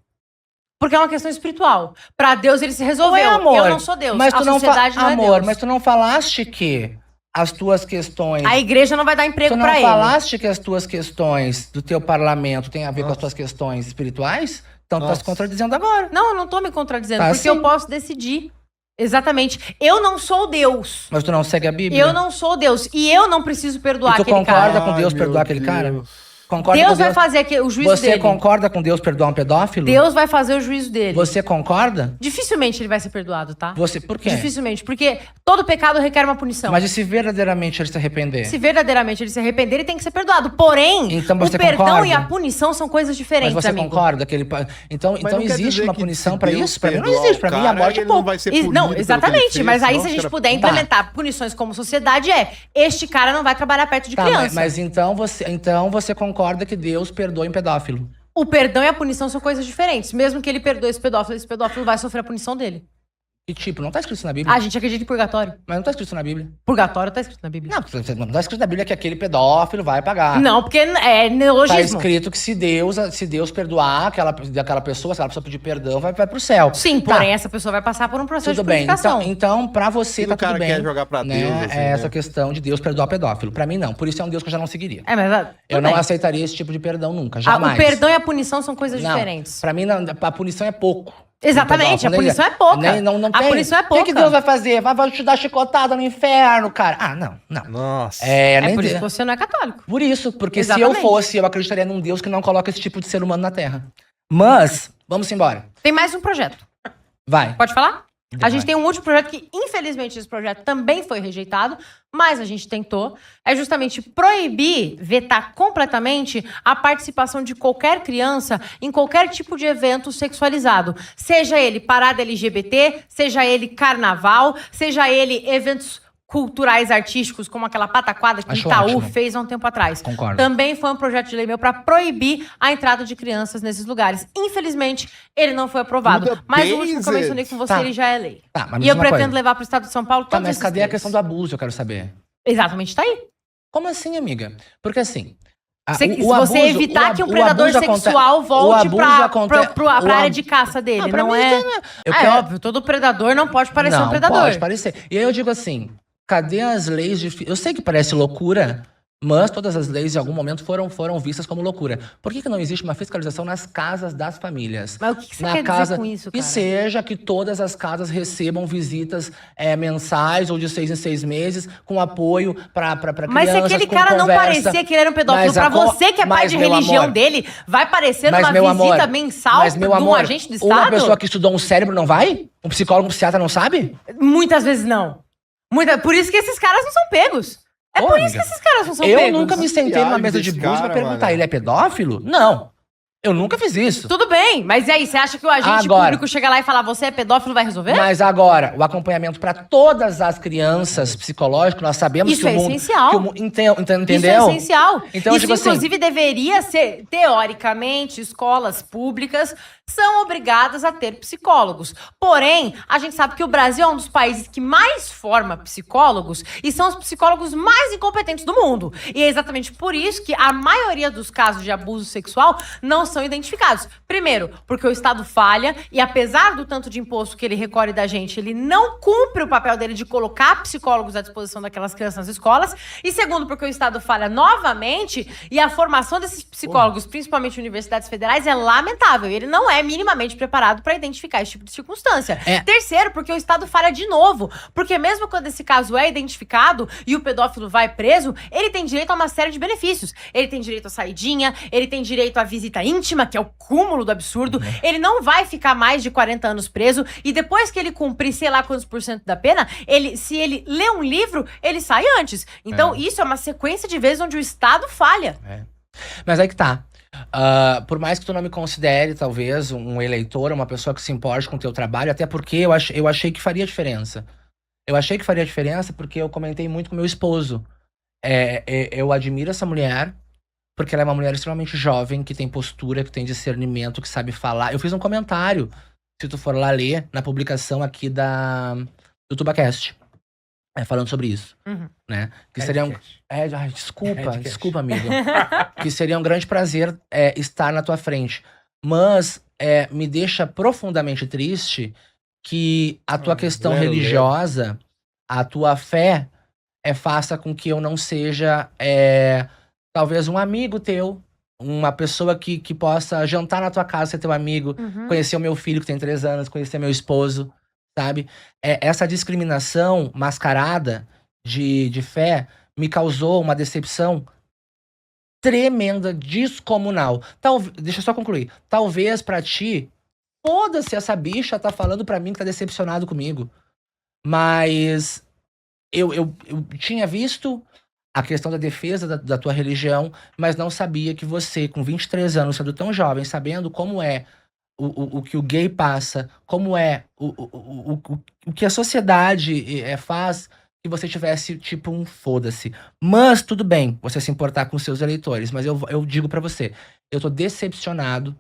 Porque é uma questão espiritual. Pra Deus ele se resolveu. Ué, amor, Eu não sou Deus. Mas a tu não sociedade não é amor, Deus. mas tu não falaste que as tuas questões... A igreja não vai dar emprego Tu não pra ele. falaste que as tuas questões do teu parlamento têm a ver com as tuas questões espirituais? Então tu tá se Nossa. contradizendo agora. Não, eu não tô me contradizendo. Tá porque sim. eu posso decidir. Exatamente. Eu não sou Deus. Mas tu não segue a Bíblia? Eu não sou Deus. E eu não preciso perdoar E tu aquele concorda cara. com Deus Ai, perdoar meu aquele cara? Deus. Concorda Deus com vai fazer o juízo Você dele. concorda com Deus perdoar um pedófilo? Deus vai fazer o juízo dele. Você concorda? Dificilmente ele vai ser perdoado, tá? Por quê? Dificilmente, porque todo pecado requer uma punição. Mas e se verdadeiramente ele se arrepender? Se verdadeiramente ele se arrepender, ele tem que ser perdoado. Porém, Então o você perdão concorda? e a punição são coisas Mas diferentes, você amigo. concorda que ele... Então Mas não quer existe dizer uma que punição se pra Deus isso? Pra mim não perdoar existe. o Pra mim a cara, morte é ele não pouco. vai ser punido pelo Não, que ele exatamente. fez, Mas aí, senão se a os gente cara- puder implementar punições como sociedade, este cara não vai trabalhar perto de Tá, criança. mas então você concorda que Deus perdoa um pedófilo? O perdão e a punição são coisas diferentes. Mesmo que ele perdoe esse pedófilo vai sofrer a punição dele. Que tipo, não tá escrito isso na Bíblia. A gente acredita em purgatório. Mas não tá escrito isso na Bíblia. Purgatório tá escrito na Bíblia. Não tá escrito na Bíblia que aquele pedófilo vai pagar. Não, porque é Tá neologismo. escrito que se Deus perdoar aquela pessoa, se ela pessoa pedir perdão, vai pro céu. Sim, Tá. porém essa pessoa vai passar por um processo Tudo de bem. purificação. Então pra você Se tá o cara tudo bem. quer jogar pra né? Deus, assim, É essa né? questão de Deus perdoar pedófilo. Pra mim, não. Por isso é um Deus que eu já não seguiria. É, mas Eu tudo não bem. aceitaria esse tipo de perdão nunca, O jamais. perdão e a punição são coisas Não, diferentes. Pra mim, não, a punição é pouco. Exatamente, a punição é pouca. Não A tem. punição é O pouca. que Deus vai fazer? Vai te dar chicotada no inferno, cara. Ah, não. Nossa. É Nem por isso de- que você não é católico. Por isso, porque se Exatamente. eu fosse, eu acreditaria num Deus que não coloca esse tipo de ser humano na Terra. Mas, vamos embora. Tem mais um projeto. Vai. Pode falar? A Vai. gente tem um último projeto que, infelizmente, esse projeto também foi rejeitado, mas a gente tentou. É justamente proibir, vetar completamente a participação de qualquer criança em qualquer tipo de evento sexualizado. Seja ele parada LGBT, seja ele carnaval, seja ele eventos culturais, artísticos, como aquela pataquada que o Acho Itaú ótimo. fez há um tempo atrás. Concordo. Também foi um projeto de lei meu para proibir a entrada de crianças nesses lugares. Infelizmente, ele não foi aprovado. Tudo Mas bem, o último que eu mencionei com você, Tá. ele já é lei. Tá, mas E eu uma pretendo coisa. levar para o estado de São Paulo Tá, todos mas esses cadê a três. questão do abuso? Eu quero saber. Exatamente, tá aí. Como assim, amiga? Porque assim. Se você evitar que um predador sexual volte pra área de caça dele, pra não mim é... isso Eu É quero- óbvio, todo predador não pode parecer não, um predador. pode parecer. E aí eu digo assim, cadê as leis de... Eu sei que parece loucura, mas todas as leis em algum momento foram vistas como loucura. Por que não existe uma fiscalização nas casas das famílias? Mas o que você Na quer casa, dizer com isso, que cara? seja que todas as casas recebam visitas mensais ou de 6 em 6 meses com apoio para crianças. Mas se aquele com cara não conversa. parecia que ele era um pedófilo, Mas pra você que é pai mas, de meu religião amor, dele, vai parecer mas, numa meu visita amor, mensal mas, meu de um amor, agente do uma Estado? pessoa que estudou um cérebro não vai? Um psicólogo, um psiquiatra não sabe? Muitas vezes não. Por isso que esses caras não são pegos. É Ô, por isso amiga, que esses caras não são Eu pegos. nunca me sentei numa Viagem mesa de desse busca pra cara, perguntar, mano. ele é pedófilo? Não. Eu nunca fiz isso. Tudo bem, mas e aí, você acha que o agente Agora- público chega lá e fala, você é pedófilo, vai resolver? Mas agora, o acompanhamento para todas as crianças psicológico, nós sabemos Isso que é o mundo... essencial. que o mu- entendeu? Isso é essencial. Então, Isso, tipo assim- inclusive, deveria ser, teoricamente, escolas públicas são obrigadas a ter psicólogos. Porém, a gente sabe que o Brasil é um dos países que mais forma psicólogos e são os psicólogos mais incompetentes do mundo. E é exatamente por isso que a maioria dos casos de abuso sexual não são identificados. Primeiro, porque o Estado falha e apesar do tanto de imposto que ele recolhe da gente, ele não cumpre o papel dele de colocar psicólogos à disposição daquelas crianças nas escolas. E segundo, porque o Estado falha novamente e a formação desses psicólogos, principalmente em universidades federais, é lamentável. E ele não é minimamente preparado para identificar esse tipo de circunstância. É. Terceiro, porque o Estado falha de novo. Porque mesmo quando esse caso é identificado e o pedófilo vai preso, ele tem direito a uma série de benefícios. Ele tem direito à saidinha, ele tem direito à visita íntima, que é o cúmulo do absurdo. Ele não vai ficar mais de 40 anos preso e depois que ele cumprir sei lá quantos % da pena, se ele lê um livro, ele sai antes. Então, isso é uma sequência de vezes onde o Estado falha. Mas aí que tá. Por mais que tu não me considere, talvez, um eleitor, uma pessoa que se importe com o teu trabalho, até porque eu achei que faria diferença. Eu achei que faria diferença porque eu comentei muito com meu esposo. Eu admiro essa mulher, porque ela é uma mulher extremamente jovem, que tem postura, que tem discernimento, que sabe falar. Eu fiz um comentário, se tu for lá ler, na publicação aqui do TubaCast, falando sobre isso, Uhum. né? Que seria um... desculpa, amigo. Que seria um grande prazer estar na tua frente. Mas me deixa profundamente triste que a tua questão lero, religiosa, a tua fé, faça com que eu não seja talvez um amigo teu, uma pessoa que possa jantar na tua casa, ser teu amigo, conhecer o meu filho que tem 3 anos, conhecer meu esposo, sabe? Essa discriminação mascarada de fé me causou uma decepção tremenda, descomunal. Deixa eu só concluir. Talvez pra ti, foda-se, essa bicha tá falando pra mim que tá decepcionado comigo. Mas eu tinha visto a questão da defesa da tua religião, mas não sabia que você, com 23 anos, sendo tão jovem, sabendo como é o que o gay passa, como é o que a sociedade faz, que você tivesse, tipo, um foda-se. Mas tudo bem você se importar com seus eleitores, mas eu digo pra você, eu tô decepcionado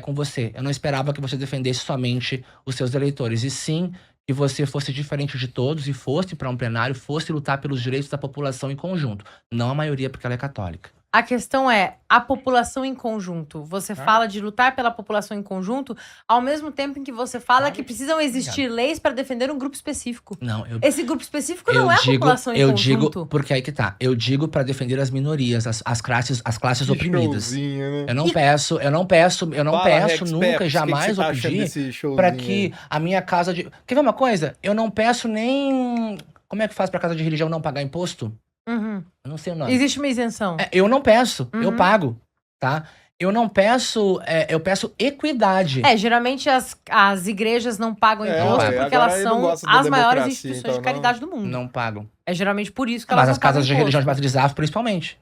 com você. Eu não esperava que você defendesse somente os seus eleitores, e sim que você fosse diferente de todos e fosse pra um plenário, fosse lutar pelos direitos da população em conjunto. Não a maioria, porque ela é católica. A questão é a população em conjunto. Você fala de lutar pela população em conjunto, ao mesmo tempo em que você fala que precisam existir leis para defender um grupo específico. Não, Esse grupo específico não é a população em eu conjunto. digo, porque aí que tá. Eu digo pra defender as minorias, as classes Que oprimidas. showzinho, né? Eu não peço Fala, peço Rex nunca e Peps, jamais que você vou tá achando pedir desse showzinho pra aí? que a minha casa de... Quer ver uma coisa? Eu não peço nem... Como é que faz pra casa de religião não pagar imposto? Uhum. Eu não sei o nome. Existe uma isenção. Eu não peço, eu Uhum. pago, tá? Eu não peço, eu peço equidade. Geralmente as igrejas não pagam imposto agora porque ele elas não são gosta da as maiores democracia, instituições então de caridade do mundo. Não pagam. É geralmente por isso que Mas elas as não pagam casas de religião de imposto. matriz afro, principalmente.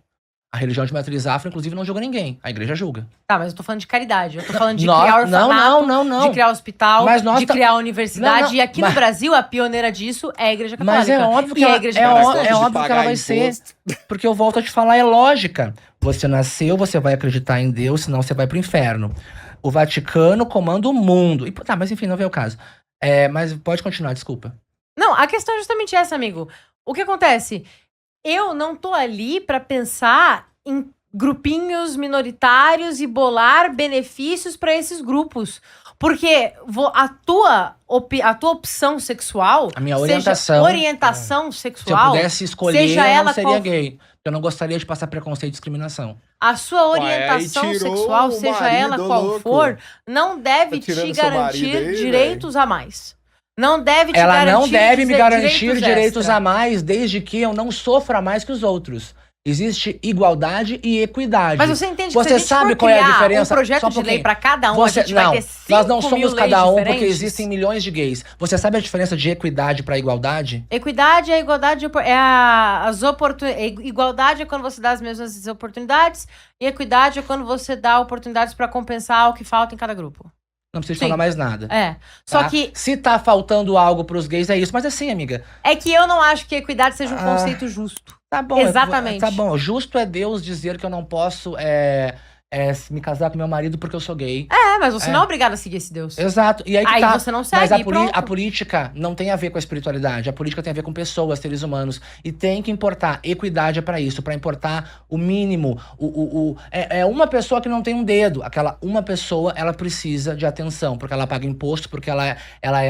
A religião de matriz afro, inclusive, não julga ninguém. A igreja julga. Tá, mas eu tô falando de caridade. Eu tô falando de Nós- criar orfanato, não. de criar hospital, Mas nós de tá- criar universidade. Não, E aqui no mas- Brasil, a pioneira disso é a Igreja Católica. Mas é óbvio que E a ela, Igreja é, Católica ó- é de óbvio que ela pagar vai imposto. ser. Porque eu volto a te falar, é lógica. Você nasceu, você vai acreditar em Deus, senão você vai pro inferno. O Vaticano comanda o mundo. E, tá, mas enfim, não veio o caso. Mas pode continuar, desculpa. Não, a questão é justamente essa, amigo. O que acontece? Eu não tô ali pra pensar em grupinhos minoritários e bolar benefícios pra esses grupos. Porque a tua opção sexual, A minha seja orientação. orientação Se eu sexual, pudesse escolher, seja eu ela não seria qual- gay. Eu não gostaria de passar preconceito e discriminação. a sua Ué, orientação aí tirou sexual, o seja marido, ela qual louco. for, não deve Tá tirando te seu marido garantir aí, direitos a mais. Não deve te Ela garantir não deve me garantir direitos extra. a mais, desde que eu não sofra mais que os outros. Existe igualdade e equidade. Mas você entende que Você se a gente sabe for qual é a criar diferença? um projeto Só um de lei pouquinho. pra cada um, Você, a gente não, vai ter 5 nós não mil somos leis cada um diferentes? porque existem milhões de gays. Você sabe a diferença de equidade pra igualdade? Equidade é a igualdade, igualdade é quando você dá as mesmas oportunidades, e equidade é quando você dá oportunidades pra compensar o que falta em cada grupo. Não precisa Sim. falar mais nada. É. Só tá? que Se tá faltando algo pros gays, é isso. Mas assim, amiga, é que eu não acho que equidade seja um Ah. conceito justo. tá bom. Exatamente. Tá bom. Justo é Deus dizer que eu não posso me casar com meu marido porque eu sou gay. Mas você não é obrigado a seguir esse Deus. Exato. E aí que Aí tá. você não segue, Mas a, e pronto. a política não tem a ver com a espiritualidade. A política tem a ver com pessoas, seres humanos. E tem que importar. Equidade é pra isso. Pra importar o mínimo. É uma pessoa que não tem um dedo. Aquela uma pessoa, ela precisa de atenção. Porque ela paga imposto, porque ela é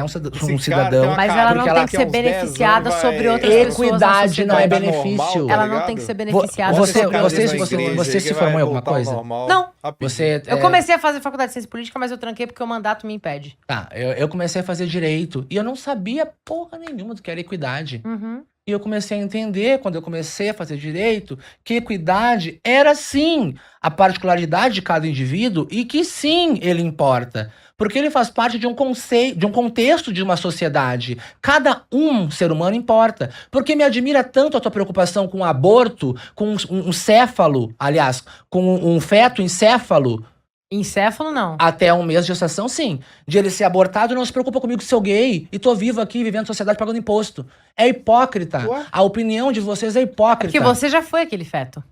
um Esse cara cidadão. tem uma Mas cara, ela porque não tem que daqui a ser uns 10 anos beneficiada vai- sobre outras pessoas. Equidade na não é sociedade. benefício. normal, tá Ela não ligado? tem que ser beneficiada. Você- sobre outras você- pessoas. você se formou em alguma coisa? Não. Você, Eu comecei a fazer faculdade de ciência política, mas eu tranquei porque o mandato me impede. Tá, eu comecei a fazer direito. E eu não sabia porra nenhuma do que era equidade. Uhum. E eu comecei a entender, quando eu comecei a fazer direito, que equidade era sim a particularidade de cada indivíduo e que sim ele importa. Porque ele faz parte de um conceito, de um contexto de uma sociedade. Cada ser humano importa. Porque me admira tanto a tua preocupação com o aborto, com um céfalo, aliás, com um feto encéfalo, Encéfalo, não. até 1 mês de gestação, sim. De ele ser abortado, não se preocupa comigo que sou gay e tô vivo aqui, vivendo em sociedade, pagando imposto. É hipócrita. Ué? A opinião de vocês é hipócrita. Porque você já foi aquele feto.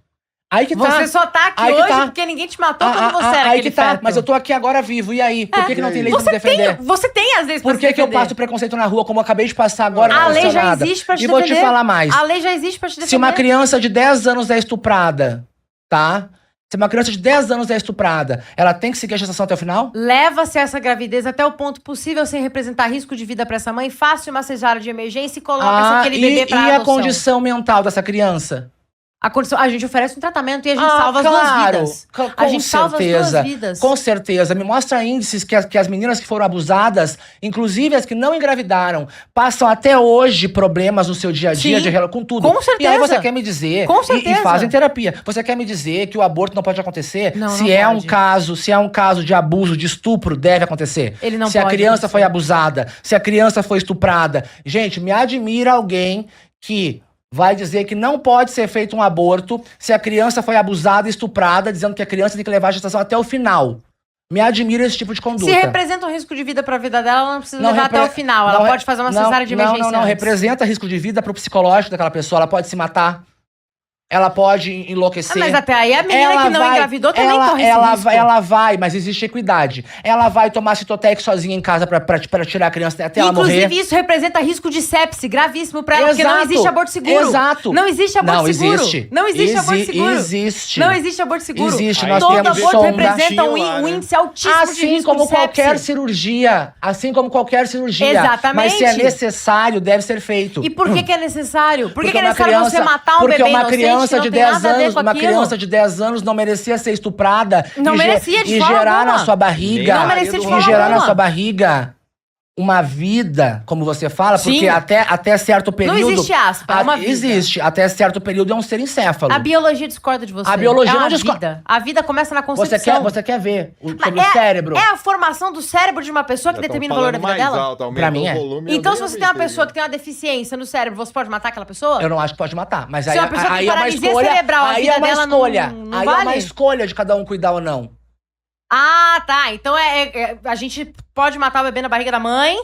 Aí que tá. Você só tá aqui Aí que hoje tá. porque ninguém te matou quando você era aí aquele que tá. feto. Mas eu tô aqui agora vivo. E aí? Por que não tem lei pra me defender? Você tem as leis pra Por se que eu defender. passo preconceito na rua, como eu acabei de passar agora? A não lei aconteceu já nada. existe pra te E vou defender. te falar mais. A lei já existe pra te defender. Se uma criança de 10 anos é estuprada, tá? Se uma criança de 10 anos é estuprada, ela tem que seguir a gestação até o final? Leva-se essa gravidez até o ponto possível sem representar risco de vida pra essa mãe, faça uma cesárea de emergência e coloca aquele bebê pra e a adoção. condição mental dessa criança? A gente oferece um tratamento e a gente salva as duas vidas. A gente salva as duas vidas. Com certeza. Me mostra índices que as meninas que foram abusadas, inclusive as que não engravidaram, passam até hoje problemas no seu dia a dia, com tudo. Com certeza. E aí você quer me dizer... Com certeza. E fazem terapia. Você quer me dizer que o aborto não pode acontecer? Não, se não é pode. se é um caso de abuso, de estupro, deve acontecer. Ele não se pode a criança acontecer. foi abusada, se a criança foi estuprada. Gente, me admira alguém que vai dizer que não pode ser feito um aborto se a criança foi abusada e estuprada, dizendo que a criança tem que levar a gestação até o final. Me admira esse tipo de conduta. Se representa um risco de vida pra vida dela, ela não precisa Não levar repre- até o final. Ela não re- pode fazer uma cesárea de emergência Não. antes. Representa risco de vida pro psicológico daquela pessoa. Ela pode se matar. Ela pode enlouquecer. Mas até aí a menina que não engravidou também corre esse risco. Ela vai, mas existe equidade. Ela vai tomar Citotec sozinha em casa pra tirar a criança até ela morrer. Inclusive, isso representa risco de sepse gravíssimo pra ela, porque não existe aborto seguro. Exato. Não existe aborto seguro. Existe. Não existe aborto seguro. Existe. Não existe aborto seguro. Existe. Aí Nós Todo temos aborto sonda. representa um lá, né? índice altíssimo de Assim risco como de sepse. qualquer cirurgia. Assim como qualquer cirurgia. Exatamente. Mas se é necessário, deve ser feito. E por que é necessário? Por que Porque é uma necessário você matar um porque bebê uma inocente criança que não de tem 10 nada a ver anos, com uma aquilo? criança de 10 anos não merecia ser estuprada Não merecia de e forma gerar alguma. na sua barriga, Não merecia de e forma gerar na alguma. sua barriga uma vida, como você fala, porque Sim. até certo período Não existe aspa, é uma vida. existe, até certo período é um ser encéfalo. A biologia discorda de você. A biologia é uma não discorda. vida. A vida começa na concepção. Você quer ver sobre Mas o cérebro? É a formação do cérebro de uma pessoa que determina o valor da vida dela? Pra mim é. Então, se você tem uma pessoa que tem uma deficiência no cérebro, você pode matar aquela pessoa? Eu não acho que pode matar, mas Se aí, é uma pessoa que aí é uma paralisia escolha, cerebral, a aí vida é uma dela não- escolha, não aí é uma vale? escolha de cada um cuidar ou não. Ah, tá. Então a gente pode matar o bebê na barriga da mãe,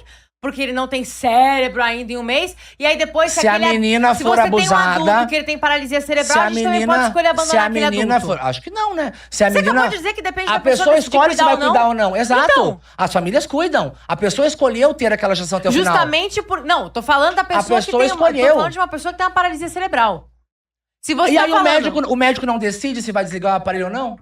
porque ele não tem cérebro ainda em um mês. E aí depois, Se a menina se for você tem um abusada, adulto que ele tem paralisia cerebral, Se a gente também pode escolher se abandonar a aquele menina adulto. for, acho que não, né? Se a Você menina acabou de dizer que depende a da pessoa pessoa decidir escolhe se vai cuidar cuidar ou não. Exato. Então. As famílias cuidam. A pessoa escolheu ter aquela gestação até o final. Justamente por... Não, tô falando da pessoa, pessoa que tem escolheu. Tô falando de uma pessoa que tem uma paralisia cerebral. Se você E tá aí falando... o médico não decide se vai desligar o aparelho ou não?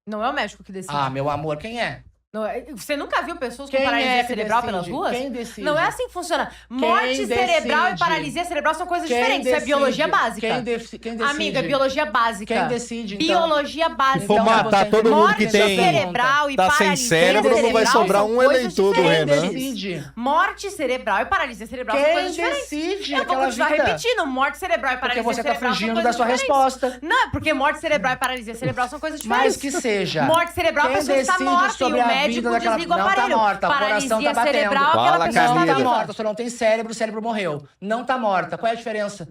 Não é o médico que decide. Ah, meu amor, quem é? Não você nunca viu pessoas com Quem paralisia é que cerebral decide? pelas ruas? Quem decide? Não é assim que funciona. Morte cerebral e decide? paralisia cerebral são coisas Quem diferentes. Isso é decide? biologia básica. Quem decide? Amiga, é biologia básica. Quem decide, então? Biologia básica. Se for Então, matar você- todo mundo que Morte tem... cerebral e tá sem paralisia cérebro, não vai cerebral sobrar são um coisas eleitor do diferentes. Renan. Decide. Morte cerebral e paralisia cerebral são Quem coisas diferentes. decide Eu vou aquela continuar vida? repetindo. Morte cerebral e Porque paralisia você tá cerebral são fugindo coisas da sua diferentes. resposta. Não, porque morte cerebral e paralisia cerebral são coisas diferentes. Mas que seja. Morte cerebral, a Quem pessoa está decide morta e sobre o a médico vida daquela- desliga o Não tá aparelho. morta, o coração Paralisia tá batendo. cerebral, aquela Fala, pessoa Não Camila. tá está morta, você não tem cérebro, o cérebro morreu. Não tá morta. Qual é a diferença?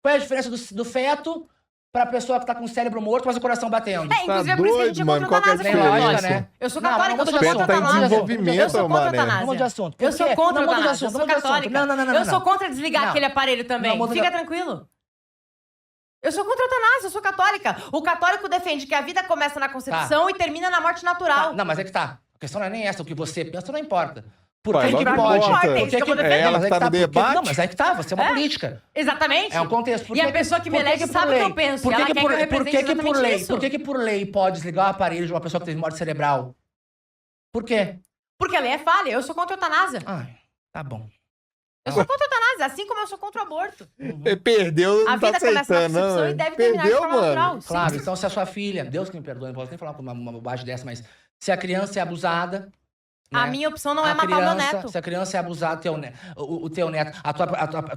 Qual é a diferença do feto pra pessoa que tá com o cérebro morto, mas o coração batendo? Inclusive é por isso que a gente é doido, mano. contra a Qual que é a eutanásia, Nem lógica, Fernanda. né? Eu sou Não, católica, eu não sou muda de contra a assunto. Tá em eutanásia. desenvolvimento, Eu sou contra a mané. eutanásia. Não muda de assunto. Por Eu sou quê? contra a Não muda de eutanásia, eu assunto, sou não muda de assunto. católica. Não. Eu sou contra desligar Não. aquele aparelho também. Não muda Fica de- tranquilo. Eu sou contra a eutanásia, eu sou católica. O católico defende que a vida começa na concepção e termina na morte natural. Tá, não, mas é que tá. A questão não é nem essa, o que você pensa não importa. Por Ué, que que lógico que pode? importa. Por É isso que eu vou que- defender. Ela mas é tá que no por que- debate? Não, mas é que tá, você é uma política. Exatamente. É um contexto. Por E a que que- pessoa que me por elege que sabe o por que eu lei? penso. Por Ela que quer que que eu por represente que por exatamente lei? isso. Por que por lei pode desligar o aparelho de uma pessoa que teve morte cerebral? Por quê? Porque a lei é falha. Eu sou contra a eutanásia. Ai, tá bom. Eu sou contra a eutanásia, assim como eu sou contra o aborto. Ele perdeu, A não tá vida começa na aceitando, concepção não. e deve terminar de Perdeu, forma natural. mano. Claro, Sim. então se a sua filha, Deus que me perdoe, não posso nem falar uma bobagem dessa, mas se a criança é abusada, A né? minha opção não é A matar o meu criança- neto. Se a criança é abusada, o teu neto,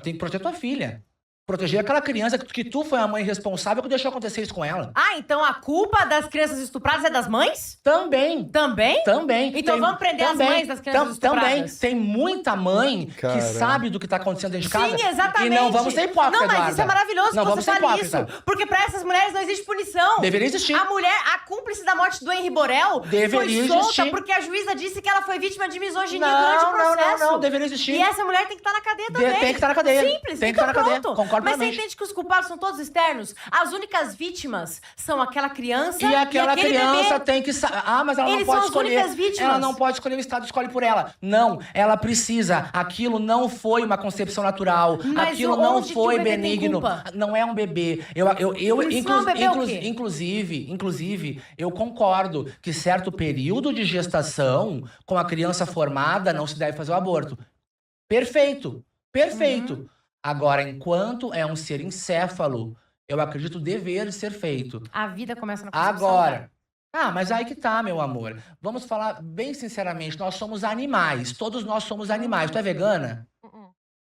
tem que proteger tua filha. Proteger aquela criança que tu foi a mãe responsável que deixou acontecer isso com ela. Ah, então a culpa das crianças estupradas é das mães? Também. Também? Também. Então vamos prender as mães das crianças Também. estupradas. Tem muita mãe que Caramba. sabe do que tá acontecendo dentro de casa. Sim, exatamente. E não vamos ser hipócritas, Não, mas Eduarda. isso é maravilhoso Não que vamos você ser fale hipócritas. isso. Porque pra essas mulheres não existe punição. Deveria existir. A mulher, a cúmplice da morte do Henri Borel, Deveria foi solta existir. porque a juíza disse que ela foi vítima de misoginia durante o Não, processo. não, deveria existir. E essa mulher tem que estar na cadeia também. Tem que estar na cadeia. Simples, Tem que então estar na cadeia. pronto. Concordo Mas você plenamente. entende que os culpados são todos externos? As únicas vítimas são aquela criança E aquela aquele criança bebê. tem que... mas ela não Eles pode são as escolher. únicas vítimas. Ela não pode escolher, o Estado escolhe por ela. Não, ela precisa. Aquilo não foi uma concepção natural. Mas Aquilo não onde que foi o bebê tem benigno. culpa? Não é um bebê. Isso não é um bebê o quê? Inclusive, eu concordo que certo período de gestação, com a criança formada, não se deve fazer o aborto. Perfeito. Uhum. Agora, enquanto é um ser encéfalo, eu acredito dever ser feito. A vida começa na concepção. Agora. Ah, mas aí que tá, meu amor. Vamos falar bem sinceramente, nós somos animais. Todos nós somos animais. Tu é vegana?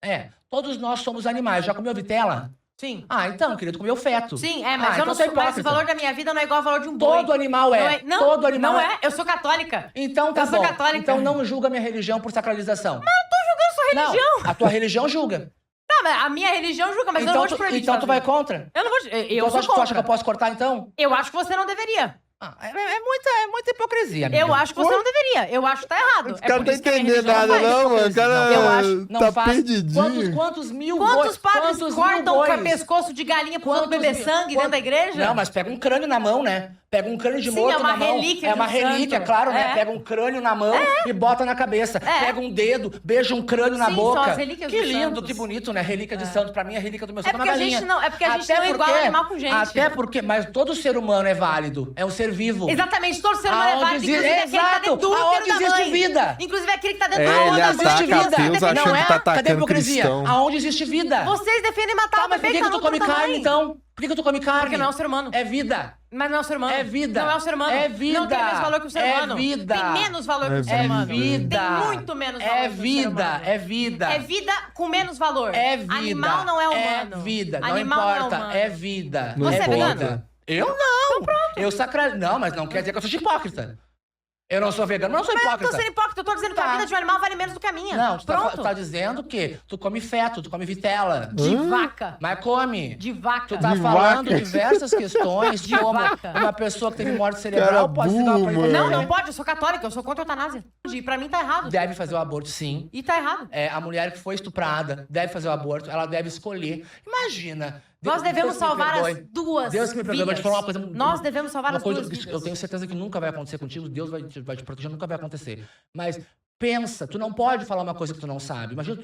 É, todos nós somos animais. Já comeu vitela? Sim. Ah, então, querido, comeu feto. Sim, mas eu então não você é sou. Mas o hipócrita. valor da minha vida não é igual ao valor de um boi. Todo animal é. Não, Todo animal não é. Eu sou católica. Então tá Eu sou bom. católica. Então não julga minha religião por sacralização. Mas eu não tô julgando sua religião. Não, a tua religião julga. Tá, mas a minha religião julga, mas eu não Então vou te proibir. então tu vai contra? Eu não vou. Eu Então sou tu acha que eu contra. posso cortar então? Eu acho que você não deveria. Ah, é muita hipocrisia, amiga. Eu acho que você não deveria. Eu acho que tá errado. Esse cara por não tá isso que a minha entendendo religião nada, faz. não, mano. O cara Eu acho. Não tá faz. perdidinho. Quantos mil Quantos padres quantos cortam mil o bois? pescoço de galinha pro outro Quantos beber mil- sangue dentro da igreja? Não, mas pega um crânio na mão, né? Pega um crânio de Sim, morto é uma na mão. relíquia É uma de um relíquia, santo. claro, né? É. Pega um crânio na mão e bota na cabeça. Pega um dedo, beija um crânio na Sim, boca. são as relíquias Que dos lindo, santos. que bonito, né? Relíquia de santo. Pra mim, a relíquia do meu É santo é uma porque a galinha. gente não, é porque a gente Até não iguala porque- animal com gente. Até porque, mas todo ser humano é válido. É um ser vivo. Exatamente, todo ser humano é Aonde válido, existe- inclusive aquele que tá dentro do Exato, útero da aonde existe mãe. vida. Inclusive aquele que tá dentro É, do ele útero da ataca mãe. Deus Não achando é? que tá Cadê a atacando hipocrisia? cristão. Aonde existe vida? Vocês defendem matar Tá, o mas por bebê que que tu tá no come útero da carne, mãe. então? Por que tu come carne? Porque não é um ser humano. É vida. Mas não é um ser humano. É vida. Não é um ser humano. É vida. Não tem menos valor que o ser É humano. vida. Tem menos valor que o ser É humano. vida. Tem muito menos valor É que o ser vida, humano. é vida. É vida com menos valor. É vida. Animal não é humano. É vida, não Animal importa. Não é, É humano. vida. Não Você é importa. vegano? Eu não. Eu sacral... Não, mas não quer dizer que eu sou hipócrita. Eu não sou vegano, mas não sou Mas eu hipócrita. tô sendo hipócrita, eu tô dizendo que a Tá. vida de um animal vale menos do que a minha. Não, tu Pronto. tá dizendo que tu come feto, tu come vitela. De vaca. Mas come. De vaca. Tu tá De falando vaca. diversas questões de como vaca. uma pessoa que teve morte cerebral Cara pode se dar burro, pra mano. Não pode, eu sou católica, eu sou contra a eutanásia. E pra mim tá errado. Deve fazer o aborto, sim. E tá errado. É, a mulher que foi estuprada deve fazer o aborto, ela deve escolher. Imagina. Nós devemos Deus que me salvar as perdoe. duas Deus que me perdoe, vai te vidas. falar uma coisa. Nós devemos salvar uma as coisa duas que vidas. eu tenho certeza que nunca vai acontecer contigo, Deus vai te proteger, nunca vai acontecer. Mas pensa, tu não pode falar uma coisa que tu não sabe. Imagina,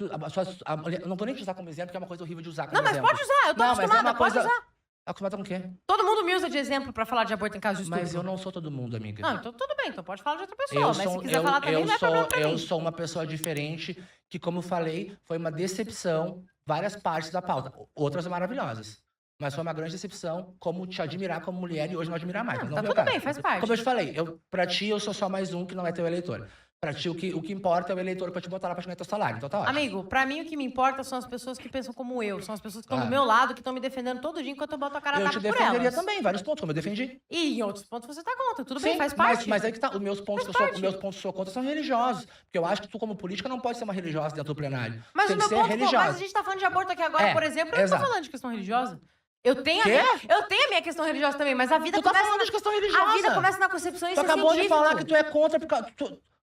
eu não vou nem te usar como exemplo, porque é uma coisa horrível de usar como Não, mas exemplo. pode usar, eu tô Não, mas é acostumada, uma pode coisa... usar. Acostumada com o quê? Todo mundo me usa de exemplo pra falar de aborto em caso de estupro. Mas eu não sou todo mundo, amiga. Não, então tudo bem, então pode falar de outra pessoa. Mas se quiser eu, falar também, eu não é problema pra eu mim. sou uma pessoa diferente, que, como eu falei, foi uma decepção, várias partes da pauta. Outras maravilhosas. Mas foi uma grande decepção, como te admirar como mulher e hoje não admirar mais. Mas Não, não tá vem ao tudo caso. bem, faz parte. Como eu te falei, pra ti eu sou só mais um que não é teu eleitor. Pra ti o que importa é o eleitor que vai te botar lá pra te ganhar teu salário. Então tá ótimo. Amigo, pra mim o que me importa são as pessoas que pensam como eu. São as pessoas que estão Ah. do meu lado, que estão me defendendo todo dia enquanto eu boto a cara a Eu tapa te por defenderia elas. também, em vários pontos, como eu defendi. E em outros pontos você tá contra. Tudo bem, Sim, faz parte. Mas aí que tá, os meus pontos Faz que eu sou, parte. os meus pontos que eu sou contra são religiosos. Porque eu acho que tu, como política, não pode ser uma religiosa dentro do plenário. Mas Tem o que meu ser ponto, religiosa. mas a gente tá falando de aborto aqui agora, É, por exemplo, eu não exato. tô falando de questão religiosa. Eu tenho, Quê? eu tenho a minha questão religiosa também, mas a vida Tu tá começa falando na... de questão religiosa. A vida começa na concepção, Tu isso é acabou de científico. falar que tu é contra porque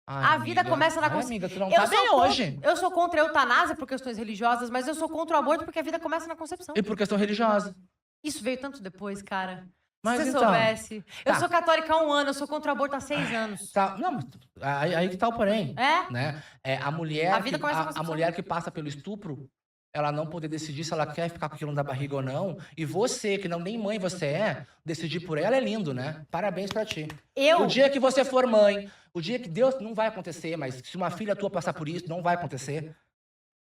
A vida começa na consciência. Amiga, tu não Eu tá sou bem contra- hoje. Eu sou contra a eutanásia por questões religiosas, mas eu sou contra o aborto porque a vida começa na concepção. E por questão religiosa. Isso veio tanto depois, cara. Mas Se você então, soubesse. Eu tá. sou católica há 1 ano, eu sou contra o aborto há 6 anos. Tá, não, mas aí que tá o porém. É? Né? É, a mulher, A vida começa na a concepção. mulher que passa pelo estupro, ela não poder decidir se ela quer ficar com aquilo na barriga ou não. E você, que não nem mãe você é, decidir por ela é lindo, né? Parabéns pra ti. Eu... O dia que você for mãe, o dia que Deus não vai acontecer, mas se uma filha tua passar por isso, não vai acontecer.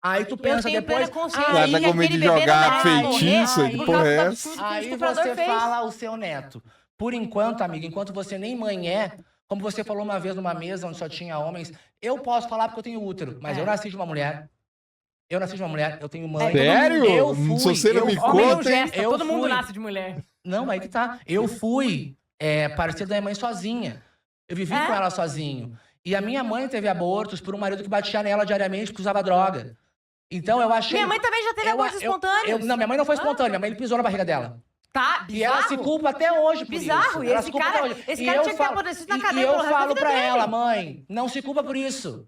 Aí tu pensa tenho depois. plena consciência Cara, de tá que com medo aquele de bebê jogar não vai morrer feitiço? Que por porra causa é do essa? absurdo que o Aí estuprador você fez. fala ao seu neto. Por enquanto, amiga, enquanto você nem mãe é, como você falou uma vez numa mesa onde só tinha homens, eu posso falar porque eu tenho útero, mas É. eu nasci de uma mulher. Eu nasci de uma mulher, eu tenho mãe. Sério? Eu fui. Se você não eu me fui. Homem não conta, hein? gesta, Eu todo mundo fui. nasce de mulher. Não, aí que tá. Eu fui parceiro da minha mãe sozinha. Eu vivi É? com ela sozinho. E a minha mãe teve abortos por um marido que batia nela diariamente porque usava droga. Então eu achei... Minha mãe também já teve abortos espontâneos. Não, minha mãe não foi espontânea, minha mãe ele pisou na barriga dela. Tá, E ela se culpa até hoje por Bizarro, isso. e Ela esse se culpa cara- até hoje. esse E cara eu tinha que ter falo- apodrecido na e- cadeia E eu pelo resto da falo vida pra dele. ela, mãe, não se culpa por isso.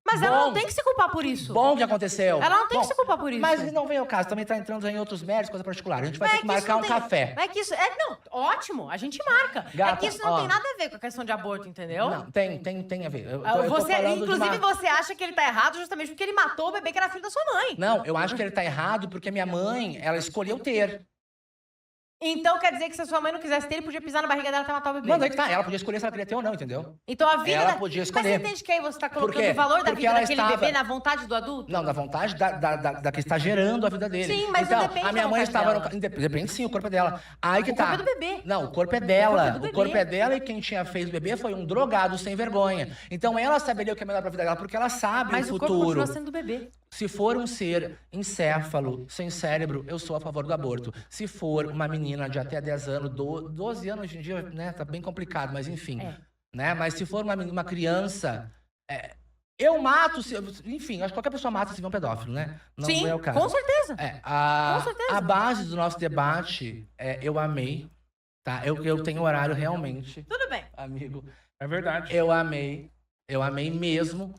Mas ela Bom. não tem que se culpar por isso. Bom que aconteceu. Ela não tem Bom, que se culpar por isso. Mas não vem ao caso, também tá entrando em outros méritos, coisa particular. A gente vai Mas ter que é que isso marcar um não tem- café. Mas é que isso... Não, ótimo, a gente marca. É Gata, que isso não ó. tem nada a ver com a questão de aborto, entendeu? Não, tem a ver. Eu tô Você, falando de inclusive, uma- você acha que ele tá errado justamente porque ele matou o bebê que era filho da sua mãe. Não, eu acho que ele tá errado porque minha mãe, ela escolheu ter. Então quer dizer que se a sua mãe não quisesse ter, ele podia pisar na barriga dela até matar o bebê. Mas aí que tá, ela podia escolher se ela queria ter ou não, entendeu? Então a vida Ela podia escolher. Mas você entende que aí você tá colocando Por quê? o valor da Porque vida ela daquele estava- bebê na vontade do adulto? Não, da vontade da que está gerando a vida dele. Sim, mas não então, depende a minha da mãe vontade estava dela. Depende sim, o corpo é dela. Aí que O tá. corpo é do bebê. Não, o corpo é dela. O corpo é do O corpo bebê. é dela e quem tinha feito o bebê foi um drogado sem vergonha. Então ela saberia o que é melhor pra vida dela, porque ela sabe Mas o o corpo futuro. continua sendo do bebê. Se for um ser encéfalo, sem cérebro, eu sou a favor do aborto. Se for uma menina de até 10 anos, 12 anos hoje em dia, né, tá bem complicado, mas enfim. É. Né? Mas se for uma criança, eu mato, enfim, acho que qualquer pessoa mata se vê um pedófilo, né? Não Sim, é o caso. com certeza. A Com certeza. a base do nosso debate, eu amei, tá? Eu tenho horário realmente, Tudo bem. amigo. É verdade. Eu amei mesmo.